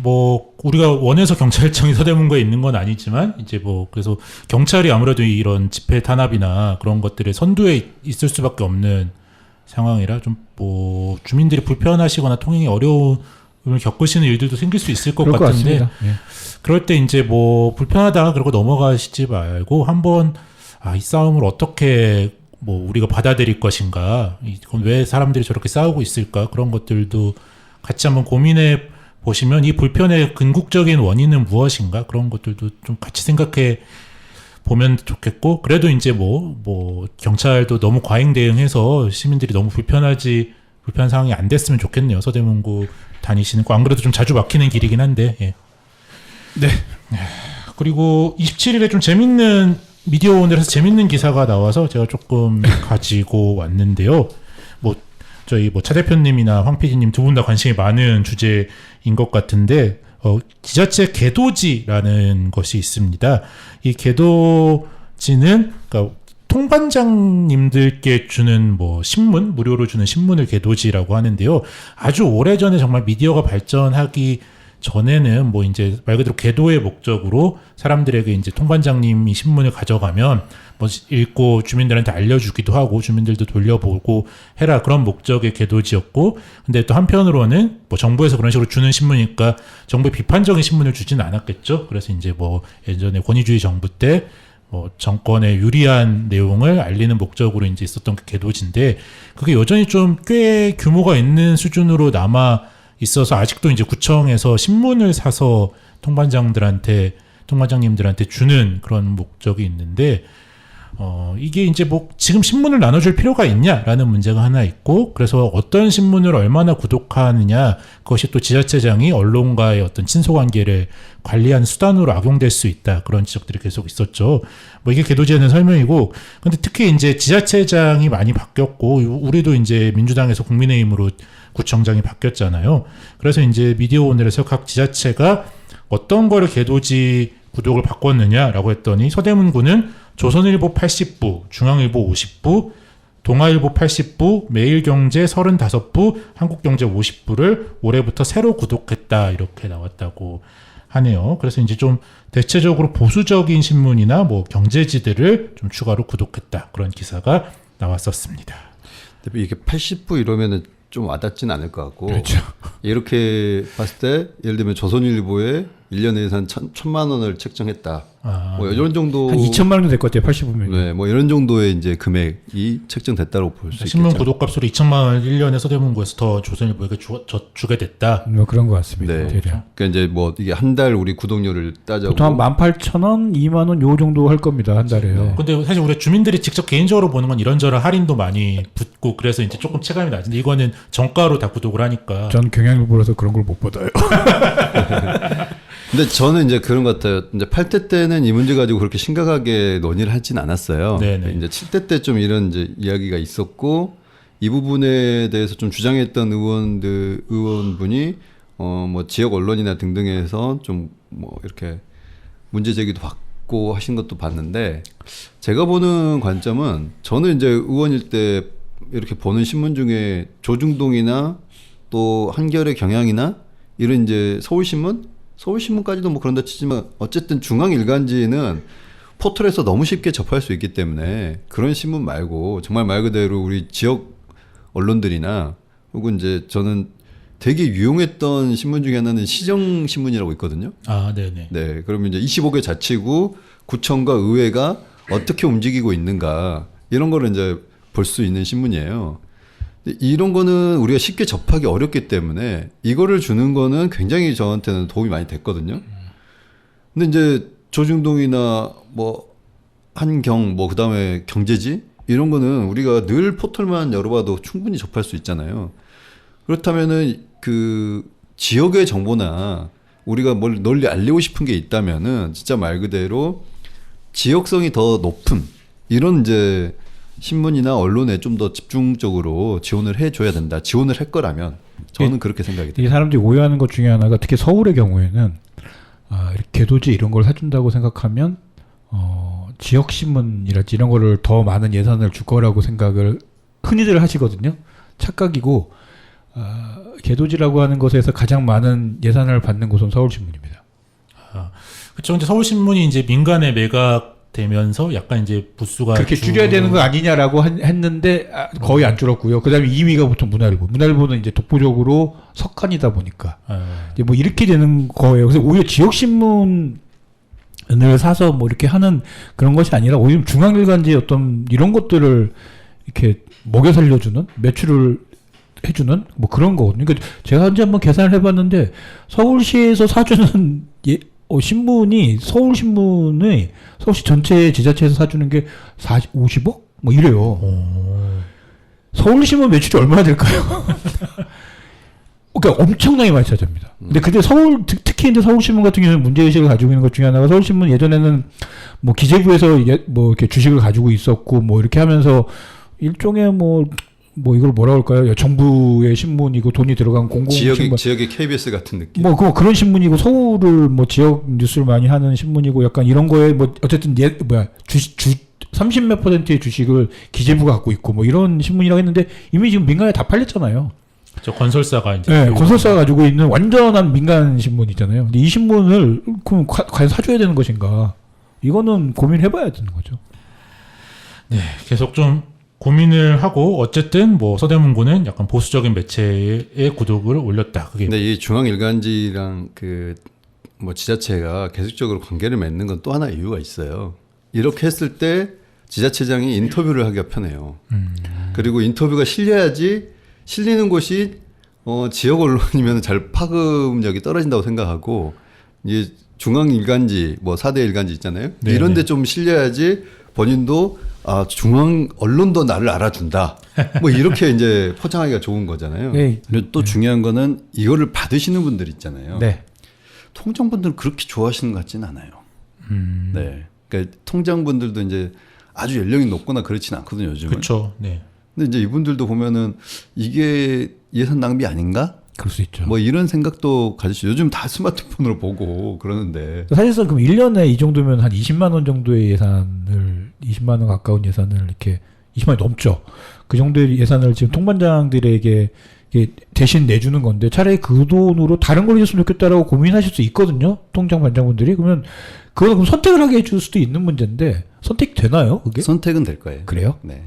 뭐 우리가 원해서 경찰청이 서대문구에 있는 건 아니지만 이제 뭐 그래서 경찰이 아무래도 이런 집회 탄압이나 그런 것들의 선두에 있을 수밖에 없는 상황이라 좀 뭐 주민들이 불편하시거나 통행이 어려움을 겪으시는 일들도 생길 수 있을 것 그럴 것 같은데 같습니다. 예. 그럴 때 이제 뭐 불편하다 그러고 넘어가시지 말고 한번 이 싸움을 어떻게 뭐 우리가 받아들일 것인가, 이건 왜 사람들이 저렇게 싸우고 있을까, 그런 것들도 같이 한번 고민해 보시면 이 불편의 근국적인 원인은 무엇인가, 그런 것들도 좀 같이 생각해 보면 좋겠고, 그래도 이제 뭐 경찰도 너무 과잉 대응해서 시민들이 너무 불편한 상황이 안 됐으면 좋겠네요. 서대문구 다니시는 거 안 그래도 좀 자주 막히는 길이긴 한데. 예. 네. 그리고 27일에 좀 재밌는 미디어 오늘에서 재밌는 기사가 나와서 제가 조금 가지고 왔는데요. 저희 차 대표님이나 황 PD님 두 분 다 관심이 많은 주제인 것 같은데, 지자체 개도지라는 것이 있습니다. 이 개도지는, 그러니까 통반장님들께 주는 신문, 무료로 주는 신문을 개도지라고 하는데요. 아주 오래전에 정말 미디어가 발전하기 전에는 이제 말 그대로 개도의 목적으로 사람들에게 이제 통반장님이 신문을 가져가면 읽고 주민들한테 알려주기도 하고 주민들도 돌려보고 해라, 그런 목적의 개도지였고, 근데 또 한편으로는 정부에서 그런 식으로 주는 신문이니까 정부의 비판적인 신문을 주지는 않았겠죠. 그래서 이제 예전에 권위주의 정부 때 정권에 유리한 내용을 알리는 목적으로 이제 있었던 게 개도지인데, 그게 여전히 좀 꽤 규모가 있는 수준으로 남아 있어서 아직도 이제 구청에서 신문을 사서 통반장님들한테 주는 그런 목적이 있는데, 이게 이제 지금 신문을 나눠줄 필요가 있냐라는 문제가 하나 있고, 그래서 어떤 신문을 얼마나 구독하느냐, 그것이 또 지자체장이 언론과의 어떤 친소관계를 관리하는 수단으로 악용될 수 있다, 그런 지적들이 계속 있었죠. 이게 개도지에 대한 설명이고, 근데 특히 이제 지자체장이 많이 바뀌었고, 우리도 이제 민주당에서 국민의힘으로 구청장이 바뀌었잖아요. 그래서 이제 미디어 오늘에서 각 지자체가 어떤 거를 개도지 구독을 바꿨느냐라고 했더니, 서대문구는 조선일보 80부, 중앙일보 50부, 동아일보 80부, 매일경제 35부, 한국경제 50부를 올해부터 새로 구독했다, 이렇게 나왔다고 하네요. 그래서 이제 좀 대체적으로 보수적인 신문이나 경제지들을 좀 추가로 구독했다, 그런 기사가 나왔었습니다. 이게 80부 이러면은 좀 와닿지는 않을 것 같고, 그렇죠. 이렇게 봤을 때 예를 들면 조선일보에 1년에 예산 1,000만 원을 책정했다. 이런 정도, 한 2천만 원도 될 것 같아요. 80부면. 네, 이런 정도의 이제 금액이 책정됐다고 볼 수 있겠죠. 신문 구독값으로 2천만 원을 1년에 서대문구에서 더 조선일보에게 주게 됐다. 그런 것 같습니다. 네. 그러니까 이제 이게 한 달 우리 구독료를 따져고 보통 한 18,000원, 2만 원 요 정도 할 겁니다. 한 달에요. 네. 근데 사실 우리 주민들이 직접 개인적으로 보는 건 이런저런 할인도 많이 붙고 그래서 이제 조금 체감이 나는데, 이거는 정가로 다 구독을 하니까. 전 경향일보라서 그런 걸 못 받아요. 근데 저는 이제 그런 것 같아요. 이제 8대 때는 이 문제 가지고 그렇게 심각하게 논의를 하진 않았어요. 네네. 이제 7대 때 좀 이런 이제 이야기가 있었고, 이 부분에 대해서 좀 주장했던 의원분이 지역 언론이나 등등에서 좀 이렇게 문제 제기도 받고 하신 것도 봤는데, 제가 보는 관점은, 저는 이제 의원일 때 이렇게 보는 신문 중에 조중동이나 또 한겨레 경향이나 이런 이제 서울신문까지도 그런다 치지만, 어쨌든 중앙일간지는 포털에서 너무 쉽게 접할 수 있기 때문에 그런 신문 말고 정말 말 그대로 우리 지역 언론들이나, 혹은 이제 저는 되게 유용했던 신문 중에 하나는 시정신문이라고 있거든요. 네네. 네, 그러면 이제 25개 자치구, 구청과 의회가 어떻게 움직이고 있는가, 이런 거를 이제 볼 수 있는 신문이에요. 이런 거는 우리가 쉽게 접하기 어렵기 때문에 이거를 주는 거는 굉장히 저한테는 도움이 많이 됐거든요. 근데 이제 조중동이나 한경, 그다음에 경제지, 이런 거는 우리가 늘 포털만 열어봐도 충분히 접할 수 있잖아요. 그렇다면은 그 지역의 정보나 우리가 뭘 널리 알리고 싶은 게 있다면은 진짜 말 그대로 지역성이 더 높은 이런 이제 신문이나 언론에 좀 더 집중적으로 지원을 해줘야 된다. 지원을 할 거라면 저는 그렇게 생각이 이 돼요. 사람들이 오해하는 것 중에 하나가 특히 서울의 경우에는 이렇게 개도지 이런 걸 사준다고 생각하면 지역 신문이랄지 이런 거를 더 많은 예산을 줄 거라고 생각을 흔히들 하시거든요. 착각이고 개도지라고 하는 것에서 가장 많은 예산을 받는 곳은 서울신문입니다. 그렇죠. 근데 서울신문이 이제 민간에 매각되면서 약간 이제 부수가 그렇게 줄여야 되는 거 아니냐라고 했는데 거의 안 줄었고요. 그다음에 2위가 보통 문화일보. 문화일보는 이제 독보적으로 석간이다 보니까 이제 뭐 이렇게 되는 거예요. 그래서 오히려 지역 신문을 사서 뭐 이렇게 하는 그런 것이 아니라 오히려 중앙일간지 어떤 이런 것들을 이렇게 먹여 살려주는 매출을 해주는 뭐 그런 거거든요. 그러니까 제가 현재 한번 계산을 해봤는데 서울시에서 사주는 신문이 서울시 전체 지자체에서 사주는 게 50억? 뭐 이래요. 서울신문 매출이 얼마나 될까요? 그러니까 엄청나게 많이 차지합니다. 근데 특히 이제 서울신문 같은 경우는 문제의식을 가지고 있는 것 중에 하나가 서울신문 예전에는 뭐 기재부에서 뭐 이렇게 주식을 가지고 있었고 뭐 이렇게 하면서 일종의 뭐 이걸 뭐라 할까요? 정부의 신문이고 돈이 들어간 공공신문. 지역의 KBS 같은 느낌. 뭐 그런 신문이고 서울을 뭐 지역 뉴스를 많이 하는 신문이고 약간 이런 거에 뭐 어쨌든 30몇 %의 주식을 기재부가 갖고 있고 뭐 이런 신문이라고 했는데 이미 지금 민간에 다 팔렸잖아요. 저 건설사가 이제 네, 건설사가 가지고 있는 완전한 민간 신문이잖아요. 근데 이 신문을 그럼 과연 사줘야 되는 것인가? 이거는 고민해봐야 되는 거죠. 네, 계속 좀 고민을 하고 어쨌든 뭐 서대문구는 약간 보수적인 매체의 구독을 올렸다. 그게 근데 이 중앙일간지랑 그 뭐 지자체가 계속적으로 관계를 맺는 건 또 하나 이유가 있어요. 이렇게 했을 때 지자체장이 인터뷰를 하기가 편해요. 그리고 인터뷰가 실리는 곳이 지역 언론이면 잘 파급력이 떨어진다고 생각하고 이제 중앙일간지 뭐 4대 일간지 있잖아요. 네네. 이런 데 좀 실려야지 본인도 중앙 언론도 나를 알아준다. 뭐 이렇게 이제 포장하기가 좋은 거잖아요. 네. 그리고 또 중요한 거는 이거를 받으시는 분들 있잖아요. 네. 통장분들은 그렇게 좋아하시는 것 같지는 않아요. 네. 그러니까 통장분들도 이제 아주 연령이 높거나 그렇지는 않거든요, 요즘은. 그렇죠. 네. 근데 이제 이분들도 보면은 이게 예산 낭비 아닌가? 그럴 수 있죠. 뭐 이런 생각도 가지시죠. 요즘 다 스마트폰으로 보고 그러는데. 사실상 그럼 1년에 이 정도면 한 20만 원 정도의 20만 원 가까운 예산을 이렇게 20만 원이 넘죠. 그 정도의 예산을 지금 통반장들에게 이게 대신 내주는 건데 차라리 그 돈으로 다른 걸 해줬으면 좋겠다라고 고민하실 수 있거든요. 통장 반장분들이. 그러면 그건 그럼 선택을 하게 해줄 수도 있는 문제인데 선택되나요? 그게? 선택은 될 거예요. 그래요? 네.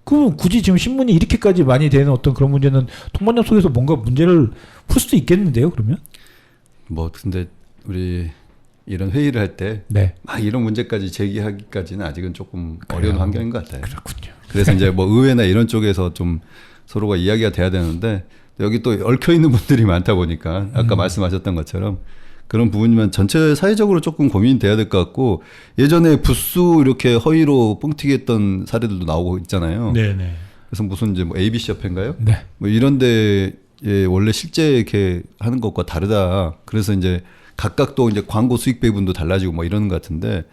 그럼 굳이 지금 신문이 이렇게까지 많이 되는 어떤 그런 문제는 통반장 속에서 뭔가 문제를 풀 수도 있겠는데요, 그러면? 뭐 근데 우리 이런 회의를 할 때 네. 막 이런 문제까지 제기하기까지는 아직은 조금 그래요. 어려운 환경인 것 같아요. 그렇군요. 그래서 이제 뭐 의회나 이런 쪽에서 좀 서로가 이야기가 돼야 되는데 여기 또 얽혀 있는 분들이 많다 보니까 아까 말씀하셨던 것처럼 그런 부분이면 전체 사회적으로 조금 고민이 돼야 될 것 같고 예전에 부수 이렇게 허위로 뻥튀기 했던 사례들도 나오고 있잖아요. 네네. 그래서 무슨 이제 뭐 ABC 협회인가요? 네. 뭐 이런 데에 원래 실제 이렇게 하는 것과 다르다. 그래서 이제 각각 또 이제 광고 수익 배분도 달라지고 뭐 이러는 것 같은데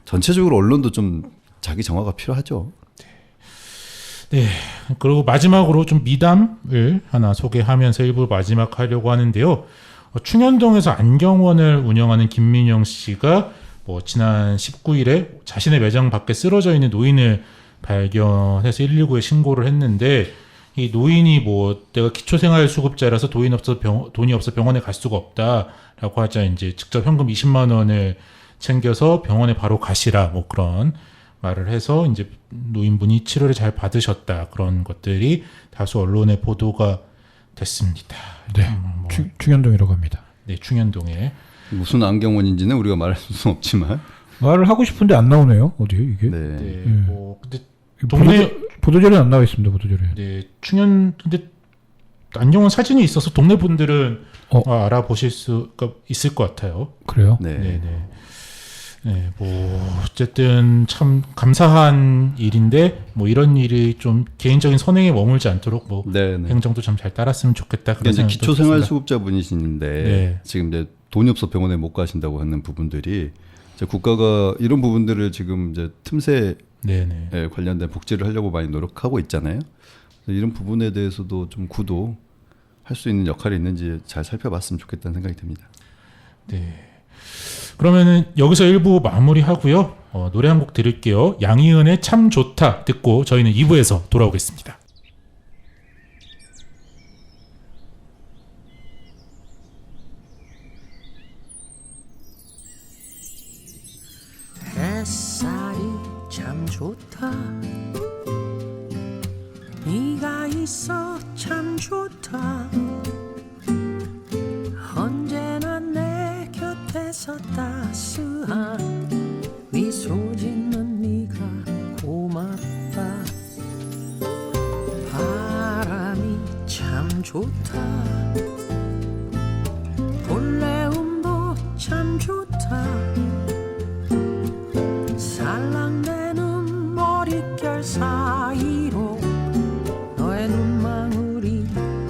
전체적으로 언론도 좀 자기 정화가 필요하죠. 네. 그리고 마지막으로 좀 미담을 하나 소개하면서 일부 마지막 하려고 하는데요. 충현동에서 안경원을 운영하는 김민영 씨가 뭐 지난 19일에 자신의 매장 밖에 쓰러져 있는 노인을 발견해서 119에 신고를 했는데 이 노인이 뭐 내가 기초생활수급자라서 돈이 없어 병원에 갈 수가 없다라고 하자 이제 직접 현금 20만 원을 챙겨서 병원에 바로 가시라 뭐 그런 말을 해서 이제 노인분이 치료를 잘 받으셨다 그런 것들이 다수 언론에 보도가 됐습니다. 네. 충현동이라고 합니다. 네, 충현동에. 무슨 안경원인지는 우리가 말할 수는 없지만. 말을 하고 싶은데 안 나오네요. 어디요 이게? 네. 네. 뭐 근데 보도자료는 안 나와 있습니다. 보도자료에. 네, 근데 안경원 사진이 있어서 동네 분들은 알아보실 수가 있을 것 같아요. 그래요? 네. 네, 네. 네, 뭐 어쨌든 참 감사한 일인데 뭐 이런 일이 좀 개인적인 선행에 머물지 않도록 뭐 네, 네. 행정도 좀 잘 따랐으면 좋겠다. 그런 이제 생각도 기초생활수급자 분이신데 네. 지금 이제 돈이 없어 병원에 못 가신다고 하는 부분들이 이제 국가가 이런 부분들을 지금 이제 틈새에 네네. 관련된 복지를 하려고 많이 노력하고 있잖아요. 그래서 이런 부분에 대해서도 좀 구도 할 수 있는 역할이 있는지 잘 살펴봤으면 좋겠다는 생각이 듭니다. 네. 그러면은 여기서 1부 마무리하고요. 노래 한 곡 들을게요. 양희은의 참 좋다 듣고 저희는 2부에서 돌아오겠습니다. 햇살이 참 좋다. 네가 있어 참 좋다. 언제나 내 곁에서 따스한 미소 짓는 네가 고맙다. 바람이 참 좋다. 볼레음도 참 좋다. 살랑대는 머릿결 사이로 너의 눈망울이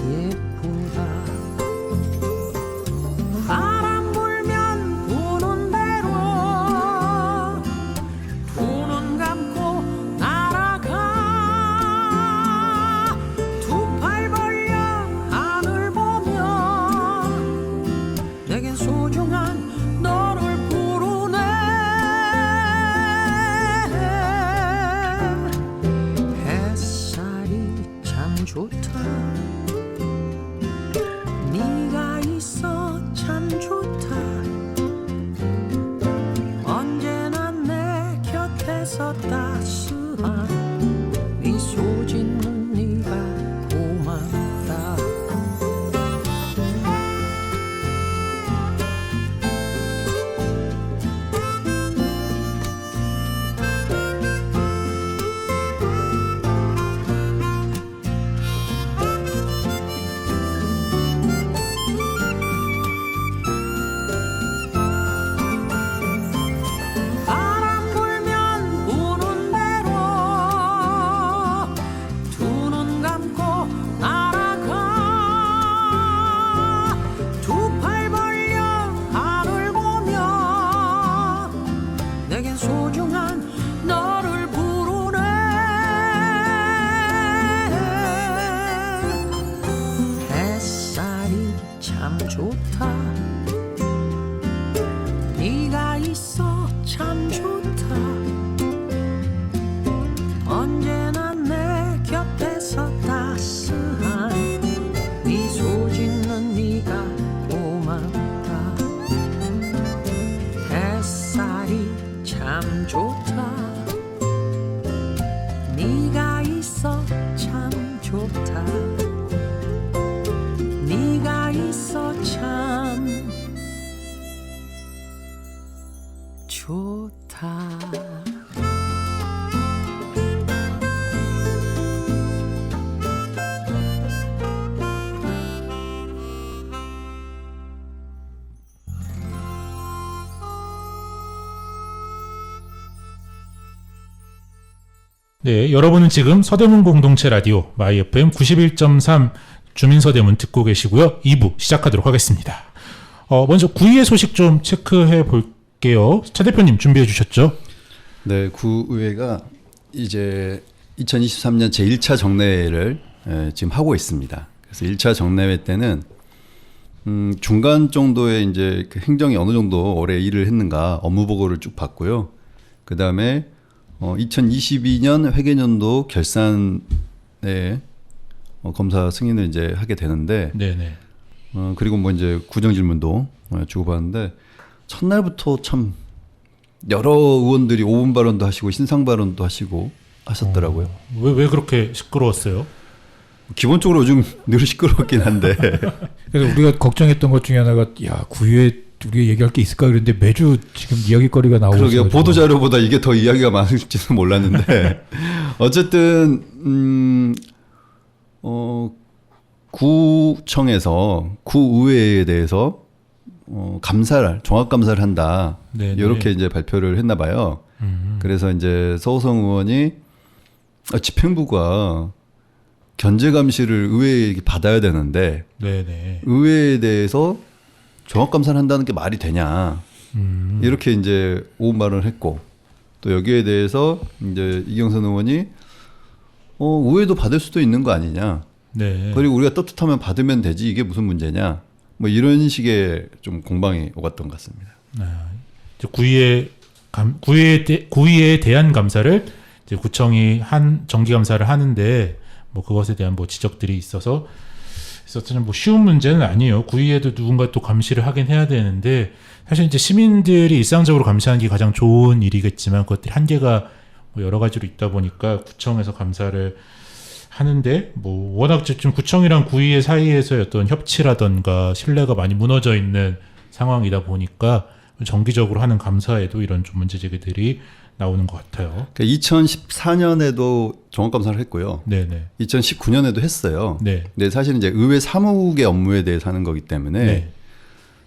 예쁘다. 바람 불면 부는 대로 두 눈 감고 날아가. 두 팔 벌려 하늘 보며 내겐 소중한 너를 부르네. 햇살이 참 좋다. 네가 있어 참 좋다. 언제나 내 곁에서 따스한 미소 짓는 네가 고맙다. 바람 불면 부는 대로 두 눈 감고 날아가. 두 팔 벌려 하늘 보며 내겐 소중한 너를 부르네. 햇살이 참 좋다. 네가 있어 참 좋다. 언제나 내 곁에서 따스한 미소 짓는 네가 고맙다. 햇살이 참 좋다. 네가 있어 참 좋다. 네가 있어 참 좋다. 네, 여러분은 지금 서대문 공동체 라디오 마이 FM 91.3 주민서대문 듣고 계시고요. 2부 시작하도록 하겠습니다. 먼저 구의회 소식 좀 체크해 볼게요. 차 대표님 준비해 주셨죠? 네, 구의회가 이제 2023년 제1차 정례회를 지금 하고 있습니다. 그래서 1차 정례회 때는 중간 정도의 이제 그 행정이 어느 정도 올해 일을 했는가 업무 보고를 쭉 봤고요. 그 다음에 2022년 회계년도 결산에 검사 승인을 이제 하게 되는데, 네네. 그리고 뭐 이제 구정 질문도 주고받는데 첫날부터 참 여러 의원들이 5분 발언도 하시고 신상 발언도 하시고 하셨더라고요. 왜 그렇게 시끄러웠어요? 기본적으로 요즘 늘 시끄럽긴 한데 그래서 우리가 걱정했던 것 중에 하나가 야 구의회 우리가 얘기할 게 있을까 그랬는데 매주 지금 이야기거리가 나오고 그러게요. 있어가지고. 보도 자료보다 이게 더 이야기가 많을지는 몰랐는데 어쨌든 구청에서 구의회에 대해서 종합 감사를 한다. 네네. 이렇게 이제 발표를 했나 봐요. 그래서 이제 서호성 의원이 집행부가 견제 감시를 의회에 받아야 되는데 네네. 의회에 대해서 종합감사를 한다는 게 말이 되냐. 이렇게 이제 오만을 했고 또 여기에 대해서 이제 이경선 의원이 의회도 받을 수도 있는 거 아니냐. 네. 그리고 우리가 떳떳하면 받으면 되지 이게 무슨 문제냐. 뭐 이런 식의 좀 공방이 오갔던 것 같습니다. 이제 구의에 대한 감사를 이제 구청이 한 정기 감사를 하는데 뭐 그것에 대한 뭐 지적들이 있어서 뭐 쉬운 문제는 아니에요. 구의에도 누군가 또 감시를 하긴 해야 되는데 사실 이제 시민들이 일상적으로 감시하는 게 가장 좋은 일이겠지만 그것들이 한계가 뭐 여러 가지로 있다 보니까 구청에서 감사를 하는데 뭐 워낙 지금 구청이랑 구의회 사이에서의 어떤 협치라던가 신뢰가 많이 무너져 있는 상황이다 보니까 정기적으로 하는 감사에도 이런 좀 문제 제기들이 나오는 것 같아요. 그러니까 2014년에도 종합감사를 했고요. 네네. 2019년에도 했어요. 네. 근데 사실 이제 의회 사무국의 업무에 대해서 하는 거기 때문에 네.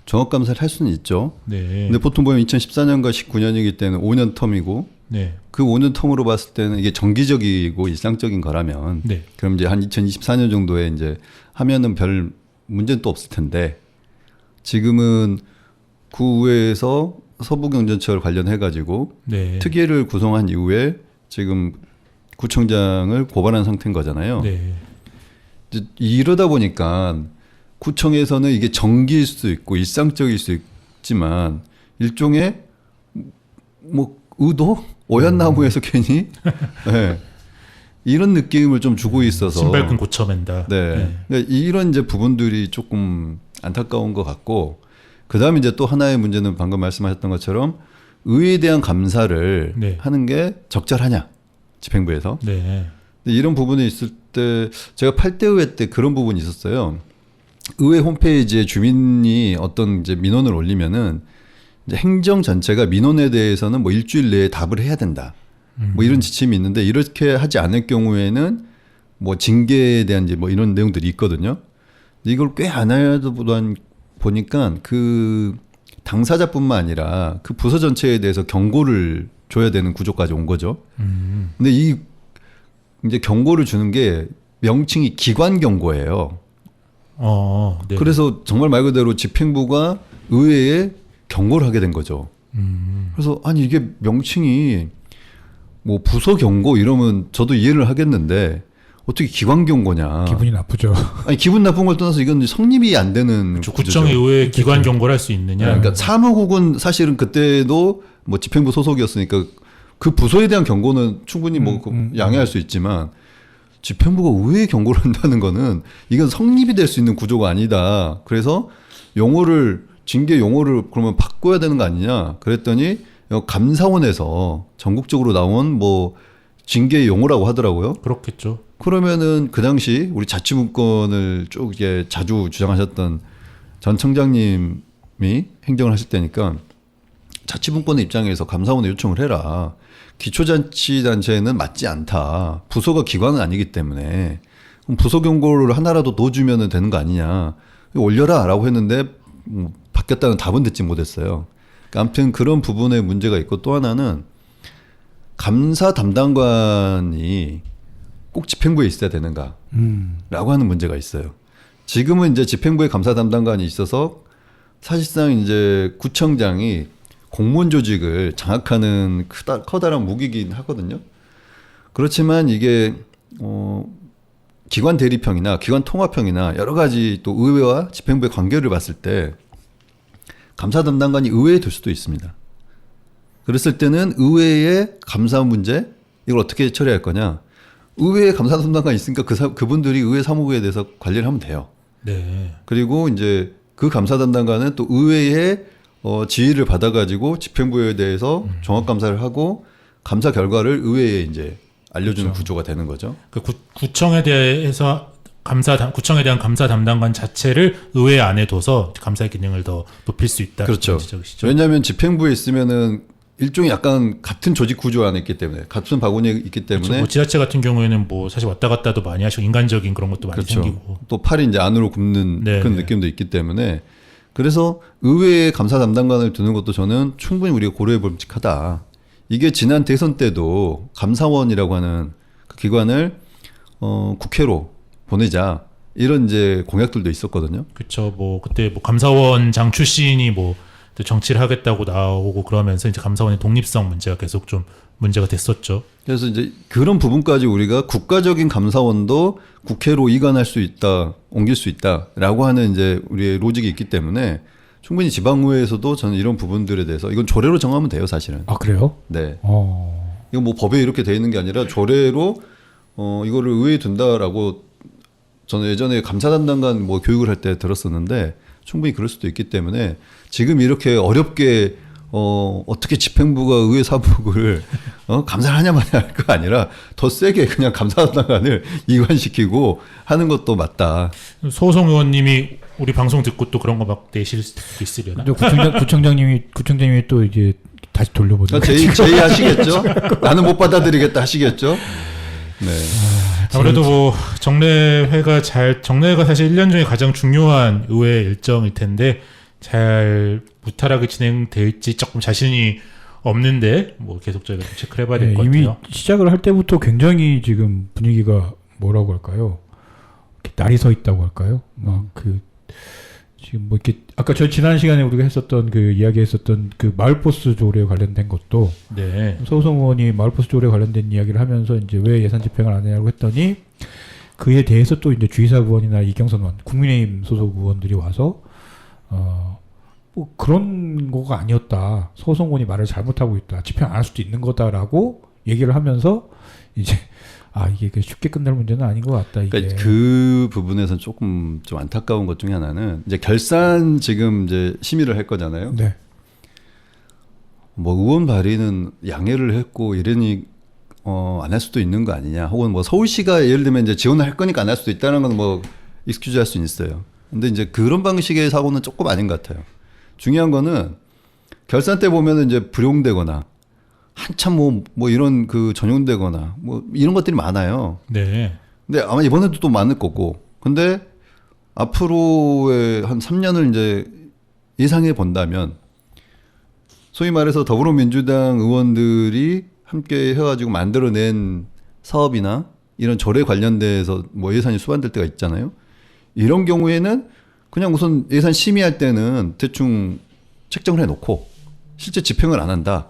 종합감사를 할 수는 있죠. 네. 근데 보통 보면 2014년과 19년이기 때문에 5년 텀이고 네. 그 5년 텀으로 봤을 때는 이게 정기적이고 일상적인 거라면 네. 그럼 이제 한 2024년 정도에 이제 하면은 별 문제는 또 없을 텐데 지금은 구의회에서 서부경전철 관련해 가지고 네. 특위를 구성한 이후에 지금 구청장을 고발한 상태인 거잖아요. 네. 이제 이러다 보니까 구청에서는 이게 정기일 수 있고 일상적일 수 있지만 일종의 뭐 의도 오얏나무에서 괜히 네. 이런 느낌을 좀 주고 있어서 신발끈 고쳐맨다. 네. 그러니까 이런 이제 부분들이 조금 안타까운 것 같고 그다음에 이제 또 하나의 문제는 방금 말씀하셨던 것처럼 의회에 대한 감사를 네. 하는 게 적절하냐 집행부에서 네. 근데 이런 부분이 있을 때 제가 8대 의회 때 그런 부분이 있었어요. 의회 홈페이지에 주민이 어떤 이제 민원을 올리면은 이제 행정 전체가 민원에 대해서는 뭐 일주일 내에 답을 해야 된다. 뭐 이런 지침이 있는데 이렇게 하지 않을 경우에는 뭐 징계에 대한 이제 뭐 이런 내용들이 있거든요. 이걸 꽤 안 해도 보니까 그 당사자뿐만 아니라 그 부서 전체에 대해서 경고를 줘야 되는 구조까지 온 거죠. 근데 이 이제 경고를 주는 게 명칭이 기관 경고예요. 네. 그래서 정말 말 그대로 집행부가 의회에 경고를 하게 된 거죠. 그래서 아니 이게 명칭이 뭐 부서 경고 이러면 저도 이해를 하겠는데 어떻게 기관 경고냐. 기분이 나쁘죠. 아니 기분 나쁜 걸 떠나서 이건 성립이 안 되는 구조죠. 구청의 의회 기관 경고를 할 수 있느냐. 그러니까 사무국은 사실은 그때도 뭐 집행부 소속이었으니까 그 부서에 대한 경고는 충분히 뭐 양해할 수 있지만 집행부가 의회에 경고를 한다는 거는 이건 성립이 될 수 있는 구조가 아니다. 그래서 용어를 징계 용어를 그러면 바꿔야 되는 거 아니냐. 그랬더니 감사원에서 전국적으로 나온 뭐 징계 용어라고 하더라고요. 그렇겠죠. 그러면은 그 당시 우리 자치분권을 쭉 이제 자주 주장하셨던 전 청장님이 행정을 하실 때니까 자치분권의 입장에서 감사원에 요청을 해라. 기초자치단체는 맞지 않다. 부서가 기관은 아니기 때문에 그럼 부서 경고를 하나라도 넣어주면 되는 거 아니냐. 올려라라고 했는데 바뀌었다는 답은 듣지 못했어요. 그러니까 아무튼 그런 부분에 문제가 있고 또 하나는 감사 담당관이 꼭 집행부에 있어야 되는가라고 하는 문제가 있어요. 지금은 이제 집행부에 감사 담당관이 있어서 사실상 이제 구청장이 공무원 조직을 장악하는 커다란 무기긴 하거든요. 그렇지만 이게 기관 대립형이나 기관 통합형이나 여러 가지 또 의회와 집행부의 관계를 봤을 때 감사 담당관이 의회에 될 수도 있습니다. 그랬을 때는 의회의 감사 문제 이걸 어떻게 처리할 거냐? 의회에 감사 담당관이 있으니까 그분들이 의회 사무국에 대해서 관리를 하면 돼요. 네. 그리고 이제 그 감사 담당관은 또 의회의 지휘를 받아가지고 집행부에 대해서 종합 감사를 하고 감사 결과를 의회에 이제 알려주는 그렇죠. 구조가 되는 거죠. 그 구청에 대해서 구청에 대한 감사 담당관 자체를 의회 안에 둬서 감사의 기능을 더 높일 수 있다. 그렇죠. 지적이시죠? 왜냐하면 집행부에 있으면은 일종의 약간 같은 조직 구조 안에 있기 때문에 같은 바구니에 있기 때문에 그렇죠. 뭐 지자체 같은 경우에는 뭐 사실 왔다 갔다도 많이 하시고 인간적인 그런 것도 많이 그렇죠. 생기고 또 팔이 이제 안으로 굽는 네, 그런 네. 느낌도 있기 때문에 그래서 의회에 감사 담당관을 두는 것도 저는 충분히 우리가 고려해 볼만하다. 이게 지난 대선 때도 감사원이라고 하는 그 기관을 국회로 보내자 이런 이제 공약들도 있었거든요. 그쵸. 뭐 그때 뭐 감사원장 출신이 뭐 또 정치를 하겠다고 나오고 그러면서 이제 감사원의 독립성 문제가 계속 좀 문제가 됐었죠. 그래서 이제 그런 부분까지 우리가 국가적인 감사원도 국회로 이관할 수 있다, 옮길 수 있다라고 하는 이제 우리의 로직이 있기 때문에 충분히 지방의회에서도 저는 이런 부분들에 대해서 이건 조례로 정하면 돼요, 사실은. 아 그래요? 네. 어. 이거 뭐 법에 이렇게 돼 있는 게 아니라 조례로 이거를 의회에 둔다라고 저는 예전에 감사단장관 뭐 교육을 할 때 들었었는데 충분히 그럴 수도 있기 때문에 지금 이렇게 어렵게 어떻게 집행부가 의회 사무국을 감사를 하냐마냐 할 거 아니라 더 세게 그냥 감사단장관을 이관시키고 하는 것도 맞다. 소송 의원님이 우리 방송 듣고 또 그런 거 막 내실 수도 있으려나? 근데 구청장님이 또 이제 다시 돌려보죠. 제의 하시겠죠? 나는 못 받아들이겠다 하시겠죠? 네. 아무래도 뭐 정례회가 사실 1년 중에 가장 중요한 의회 일정일 텐데 잘 무탈하게 진행될지 조금 자신이 없는데 뭐 계속 저희가 좀 체크를 해봐야 될 것 이미 같아요. 시작을 할 때부터 굉장히 지금 분위기가 뭐라고 할까요? 이렇게 날이 서 있다고 할까요? 막 그 지금 뭐 이렇게 아까 저 지난 시간에 우리가 했었던 그 이야기했었던 그 마을버스 조례 관련된 것도 네. 서우성 의원이 마을버스 조례 관련된 이야기를 하면서 이제 왜 예산 집행을 안 하냐고 했더니 그에 대해서 또 이제 주의사 의원이나 이경선 의원, 국민의힘 소속 의원들이 와서 뭐 그런 거가 아니었다. 서우성 의원이 말을 잘못하고 있다. 집행 안 할 수도 있는 거다라고 얘기를 하면서 이제 이게 쉽게 끝날 문제는 아닌 것 같다. 이게. 그러니까 그 부분에서 조금 좀 안타까운 것 중에 하나는 이제 결산 지금 이제 심의를 할 거잖아요. 네. 뭐 의원 발의는 양해를 했고 이러니 안 할 수도 있는 거 아니냐. 혹은 뭐 서울시가 예를 들면 이제 지원을 할 거니까 안 할 수도 있다는 건 뭐 익스큐즈 할 수는 있어요. 근데 이제 그런 방식의 사고는 조금 아닌 것 같아요. 중요한 거는 결산 때 보면은 이제 불용되거나 한참 뭐 이런 그 전용되거나 뭐 이런 것들이 많아요. 네. 근데 아마 이번에도 또 많을 거고. 근데 앞으로의 한 3년을 이제 예상해 본다면 소위 말해서 더불어민주당 의원들이 함께 해가지고 만들어낸 사업이나 이런 조례 관련돼서 뭐 예산이 수반될 때가 있잖아요. 이런 경우에는 그냥 우선 예산 심의할 때는 대충 책정을 해놓고 실제 집행을 안 한다.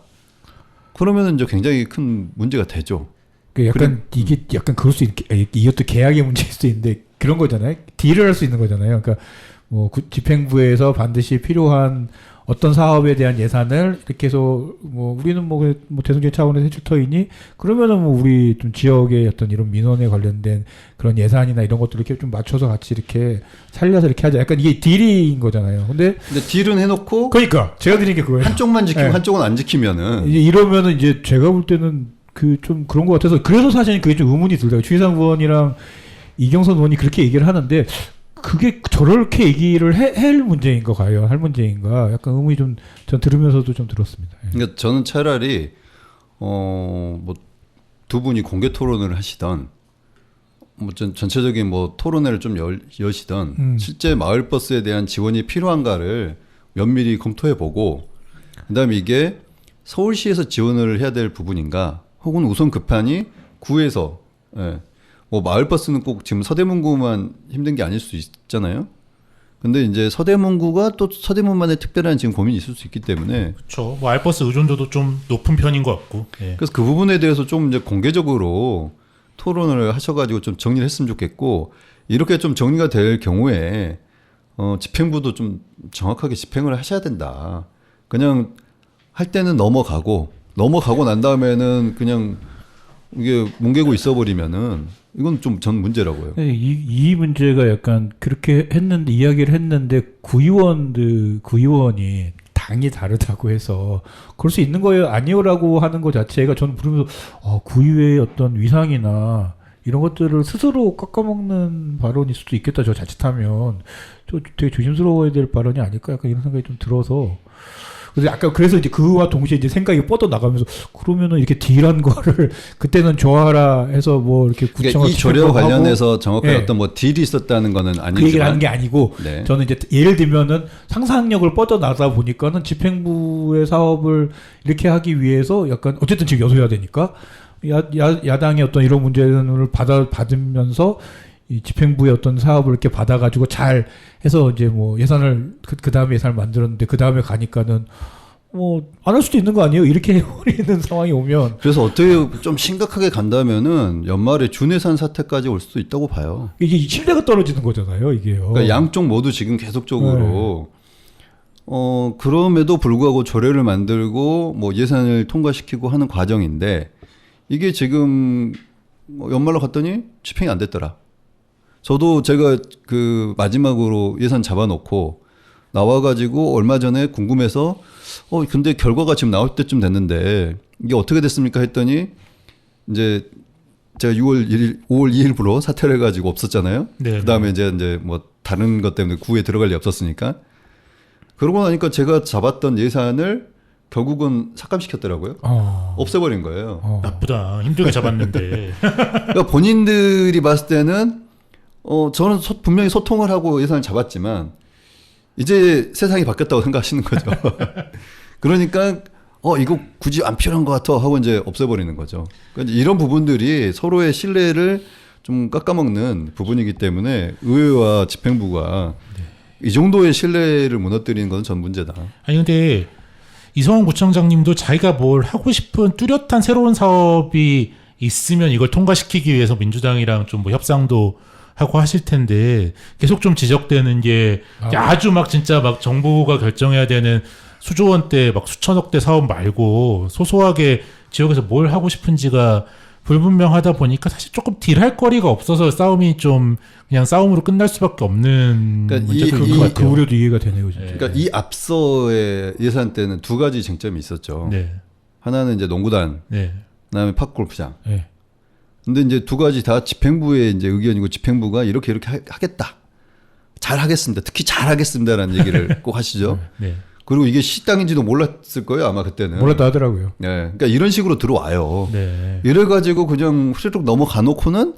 그러면은 이제 굉장히 큰 문제가 되죠. 이게 약간 그럴 수 이것도 계약의 문제일 수도 있는데 그런 거잖아요. 딜을 할 수 있는 거잖아요. 그러니까 뭐 집행부에서 반드시 필요한 어떤 사업에 대한 예산을 이렇게 해서 뭐 우리는 뭐 대승적 차원에서 해줄 터이니 그러면은 뭐 우리 좀 지역의 어떤 이런 민원에 관련된 그런 예산이나 이런 것들을 이렇게 좀 맞춰서 같이 이렇게 살려서 이렇게 하자. 약간 이게 딜인 거잖아요. 근데 딜은 해놓고 그러니까 제가 드린 게 그거예요. 한쪽만 지키고 네. 한쪽은 안 지키면은 이제 이러면은 이제 제가 볼 때는 그 좀 그런 것 같아서 그래서 사실 그게 좀 의문이 들더라고요. 추희상 의원이랑 이경선 의원이 그렇게 얘기를 하는데 그게 저렇게 얘기를 할 문제인가 과연 할 문제인가 약간 의문이 좀 전 들으면서도 좀 들었습니다. 예. 그러니까 저는 차라리 뭐 두 분이 공개 토론을 하시던 뭐 전체적인 뭐 토론회를 좀 여시던 실제 마을버스에 대한 지원이 필요한가를 면밀히 검토해 보고 그다음에 이게 서울시에서 지원을 해야 될 부분인가 혹은 우선 급하니 구에서 뭐 마을버스는 꼭 지금 서대문구만 힘든 게 아닐 수 있잖아요. 근데 이제 서대문구가 또 서대문만의 특별한 지금 고민이 있을 수 있기 때문에 그렇죠. 뭐 알버스 의존도도 좀 높은 편인 것 같고. 예. 그래서 그 부분에 대해서 좀 이제 공개적으로 토론을 하셔가지고 좀 정리를 했으면 좋겠고 이렇게 좀 정리가 될 경우에 집행부도 좀 정확하게 집행을 하셔야 된다. 그냥 할 때는 넘어가고 난 다음에는 그냥 이게 뭉개고 있어버리면은 이건 좀 전 문제라고요. 이 문제가 약간 그렇게 했는데 이야기를 했는데 구의원이 당이 다르다고 해서 그럴 수 있는 거예요 아니요라고 하는 것 자체가 저는 부르면서 구의회의 어떤 위상이나 이런 것들을 스스로 깎아먹는 발언일 수도 있겠다. 저 자칫하면 저 되게 조심스러워야 될 발언이 아닐까 약간 이런 생각이 좀 들어서. 그래서 이제 그와 동시에 이제 생각이 뻗어 나가면서 그러면은 이렇게 딜한 거를 그때는 좋아하라 해서 뭐 이렇게 그러니까 이 조례와 관련해서 정확하게 네. 어떤 뭐 딜이 있었다는 거는 아니지만 그 얘기를 하는 게 아니고 네. 저는 이제 예를 들면은 상상력을 뻗어 나가다 보니까는 집행부의 사업을 이렇게 하기 위해서 약간 어쨌든 지금 여소야 되니까 야당의 어떤 이런 문제를 받으면서 이 집행부의 어떤 사업을 이렇게 받아가지고 잘 해서 이제 뭐 예산을 그 다음에 예산을 만들었는데 그 다음에 가니까는 뭐 안 할 수도 있는 거 아니에요? 이렇게 해버리는 상황이 오면 그래서 어떻게 좀 심각하게 간다면은 연말에 준예산 사태까지 올 수도 있다고 봐요. 이게 신뢰가 떨어지는 거잖아요, 이게요. 그러니까 양쪽 모두 지금 계속적으로 그럼에도 불구하고 조례를 만들고 뭐 예산을 통과시키고 하는 과정인데 이게 지금 뭐 연말로 갔더니 집행이 안 됐더라. 저도 제가 그 마지막으로 예산 잡아놓고 나와가지고 얼마 전에 궁금해서 근데 결과가 지금 나올 때쯤 됐는데 이게 어떻게 됐습니까 했더니 이제 제가 5월 2일부로 사퇴를 해가지고 없었잖아요. 네. 그 다음에 이제 뭐 다른 것 때문에 구에 들어갈 리 없었으니까. 그러고 나니까 제가 잡았던 예산을 결국은 삭감시켰더라고요. 없애버린 거예요. 나쁘다. 힘들게 잡았는데. 그러니까 본인들이 봤을 때는 저는 분명히 소통을 하고 예산을 잡았지만 이제 세상이 바뀌었다고 생각하시는 거죠. 그러니까 이거 굳이 안 필요한 것 같아 하고 이제 없애버리는 거죠. 그러니까 이런 부분들이 서로의 신뢰를 좀 깎아먹는 부분이기 때문에 의회와 집행부가 이 정도의 신뢰를 무너뜨리는 건 전 문제다. 아니 근데 이성원 구청장님도 자기가 뭘 하고 싶은 뚜렷한 새로운 사업이 있으면 이걸 통과시키기 위해서 민주당이랑 좀 뭐 협상도 하고 하실 텐데 계속 좀 지적되는 게 아주 막 진짜 막 정부가 결정해야 되는 수조 원대 막 수천억 대 사업 말고 소소하게 지역에서 뭘 하고 싶은지가 불분명하다 보니까 사실 조금 딜할 거리가 없어서 싸움이 좀 그냥 싸움으로 끝날 수밖에 없는 그러니까 문제도 이- 있는 것 같아요. 그 우려도 이해가 되네요, 진짜. 네. 그러니까 이 앞서의 예산 때는 두 가지 쟁점이 있었죠. 네, 하나는 이제 농구단, 네, 그다음에 팝골프장. 네. 근데 이제 두 가지 다 집행부의 이제 의견이고 집행부가 이렇게 하겠다. 잘 하겠습니다. 특히 잘 하겠습니다라는 얘기를 꼭 하시죠. 네. 그리고 이게 시땅인지도 몰랐을 거예요, 아마 그때는. 몰랐다 하더라고요. 네. 그러니까 이런 식으로 들어와요. 네. 이래가지고 그냥 후루룩 넘어가 놓고는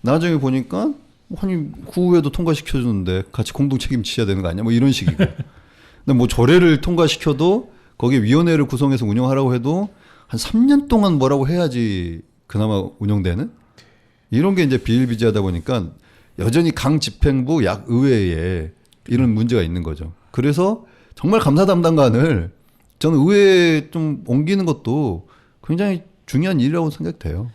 나중에 보니까 아니 구의회도 통과시켜주는데 같이 공동 책임지셔야 되는 거 아니야? 뭐 이런 식이고. 근데 뭐 조례를 통과시켜도 거기에 위원회를 구성해서 운영하라고 해도 한 3년 동안 뭐라고 해야지 그나마 운영되는 이런 게 이제 비일비재하다 보니까 여전히 강 집행부 약 의회에 이런 문제가 있는 거죠. 그래서 정말 감사 담당관을 저는 의회에 좀 옮기는 것도 굉장히 중요한 일이라고 생각돼요.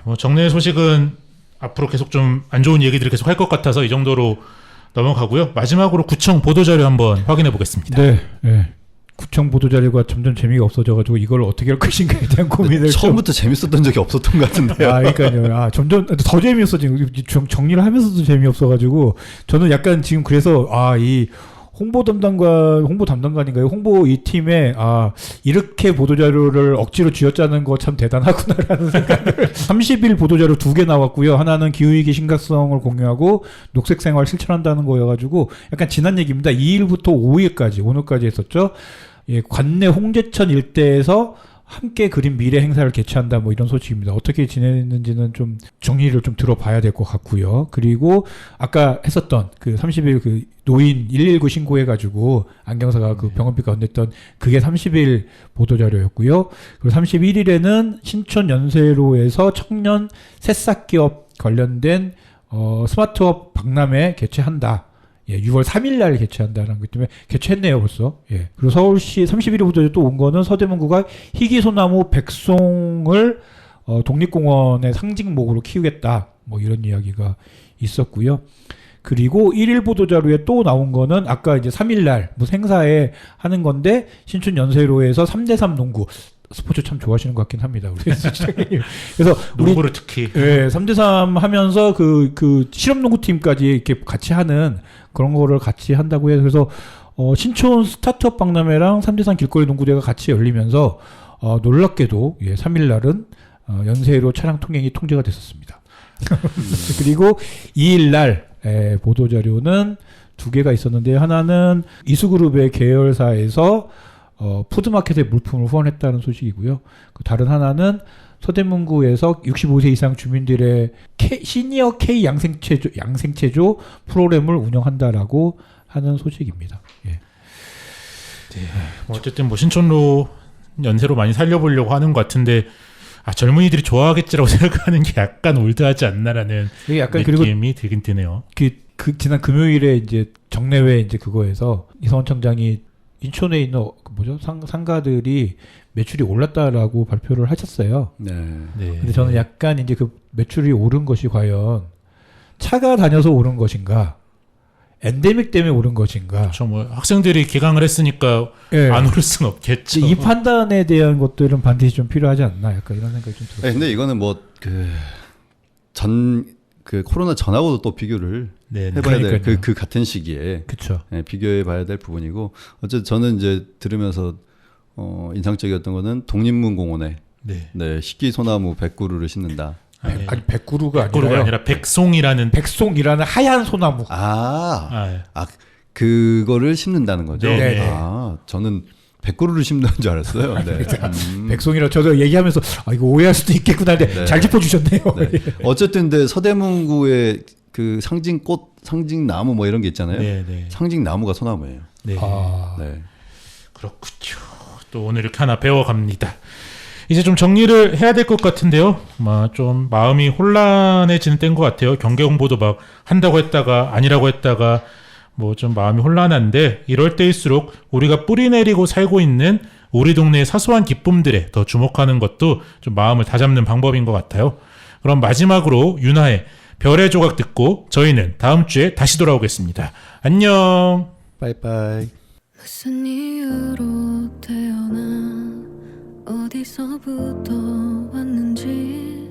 뭐 정례 소식은 앞으로 계속 좀 안 좋은 얘기들을 계속 할 것 같아서 이 정도로 넘어가고요. 마지막으로 구청 보도자료 한번 확인해 보겠습니다. 네, 네. 구청 보도 자료가 점점 재미가 없어져가지고 이걸 어떻게 할 것인가에 대한 고민을 처음부터 재밌었던 적이 없었던 것 같은데요. 그러니까요. 점점 더 재미없어 지금 정리를 하면서도 재미없어가지고 저는 약간 지금 그래서 이 홍보 담당관인가요? 홍보 이 팀에 이렇게 보도자료를 억지로 쥐어짜는 거 참 대단하구나라는 생각을 30일 보도자료 2개 나왔고요. 하나는 기후위기 심각성을 공유하고 녹색생활 실천한다는 거여가지고 약간 지난 얘기입니다. 2일부터 5일까지 오늘까지 했었죠. 예, 관내 홍제천 일대에서 함께 그린 미래 행사를 개최한다 뭐 이런 소식입니다. 어떻게 지냈는지는 좀 정리를 좀 들어봐야 될 것 같고요. 그리고 아까 했었던 그 30일 그 노인 119 신고해가지고 안경사가 그 병원비 가운데했던 그게 30일 보도자료였고요. 그리고 31일에는 신촌 연세로에서 청년 새싹기업 관련된 스마트업 박람회 개최한다. 예, 6월 3일 날 개최한다는 것 때문에 개최했네요, 벌써. 예. 그리고 서울시 31일부터 또 온 거는 서대문구가 희귀소나무 백송을 독립공원의 상징목으로 키우겠다. 뭐 이런 이야기가 있었고요. 그리고 1일 보도자료에 또 나온 거는 아까 이제 3일 날 뭐 행사에 하는 건데 신촌 연세로에서 3대3 농구 스포츠 참 좋아하시는 것 같긴 합니다. 우리 시장님. 그래서 우리 농구를 특히 예, 3대3 하면서 그 실업농구팀까지 이렇게 같이 하는 그런 거를 같이 한다고 해서 그래서 신촌 스타트업 박람회랑 3대3 길거리 농구대가 같이 열리면서 놀랍게도 3일 날은 연세로 차량 통행이 통제가 됐었습니다. 그리고 2일 날 보도자료는 2개가 있었는데 하나는 이수그룹의 계열사에서 푸드마켓에 물품을 후원했다는 소식이고요. 다른 하나는 서대문구에서 65세 이상 주민들의 시니어 K 양생체조 프로그램을 운영한다라고 하는 소식입니다. 예. 뭐 어쨌든 뭐 신촌로 연세로 많이 살려보려고 하는 것 같은데 젊은이들이 좋아하겠지라고 생각하는 게 약간 올드하지 않나라는 이게 약간 그리고 느낌이 들긴 드네요. 그 지난 금요일에 이제 정례회 이제 그거에서 이성원 청장이 인천에 있는 뭐죠 상가들이 매출이 올랐다라고 발표를 하셨어요. 네. 네. 근데 저는 약간 이제 그 매출이 오른 것이 과연 차가 다녀서 오른 것인가, 엔데믹 때문에 오른 것인가. 그렇죠. 뭐 학생들이 개강을 했으니까 예. 안 오를 수는 없겠죠. 이 판단에 대한 것들은 반드시 좀 필요하지 않나, 약간 이런 생각이 좀 들어요. 네, 근데 이거는 뭐 그 코로나 전하고도 또 비교를 네, 해봐야 될 그러니까요. 그 같은 시기에 그렇죠. 비교해봐야 될 부분이고 어쨌든 저는 이제 들으면서 인상적이었던 거는 독립문공원에 네. 식기 소나무 100그루를 심는다. 네. 아니 백구루가 백구루가 아니라요. 아니라 백송이라는 백송이라는 하얀 소나무. 예. 그거를 심는다는 거죠. 네. 저는 100그루를 심는 줄 알았어요. 네. 백송이라 저도 얘기하면서 이거 오해할 수도 있겠구나. 근데 네. 잘 짚어주셨네요. 네. 어쨌든 근데 서대문구의 그 상징꽃, 상징나무 뭐 이런 게 있잖아요. 네. 상징나무가 소나무예요. 네. 네. 그렇군요. 또 오늘 이렇게 하나 배워갑니다. 이제 좀 정리를 해야 될 것 같은데요. 좀 마음이 혼란해지는 때인 것 같아요. 경계 홍보도 막 한다고 했다가 아니라고 했다가 뭐 좀 마음이 혼란한데 이럴 때일수록 우리가 뿌리 내리고 살고 있는 우리 동네의 사소한 기쁨들에 더 주목하는 것도 좀 마음을 다잡는 방법인 것 같아요. 그럼 마지막으로 윤하의 별의 조각 듣고 저희는 다음 주에 다시 돌아오겠습니다. 안녕. 빠이빠이. 무슨 이유로 태어나 어디서부터 왔는지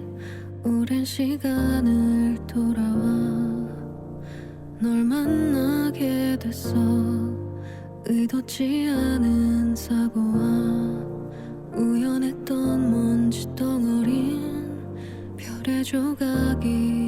오랜 시간을 돌아와 널 만나게 됐어. 의도치 않은 사고와 우연했던 먼지 덩어린 별의 조각이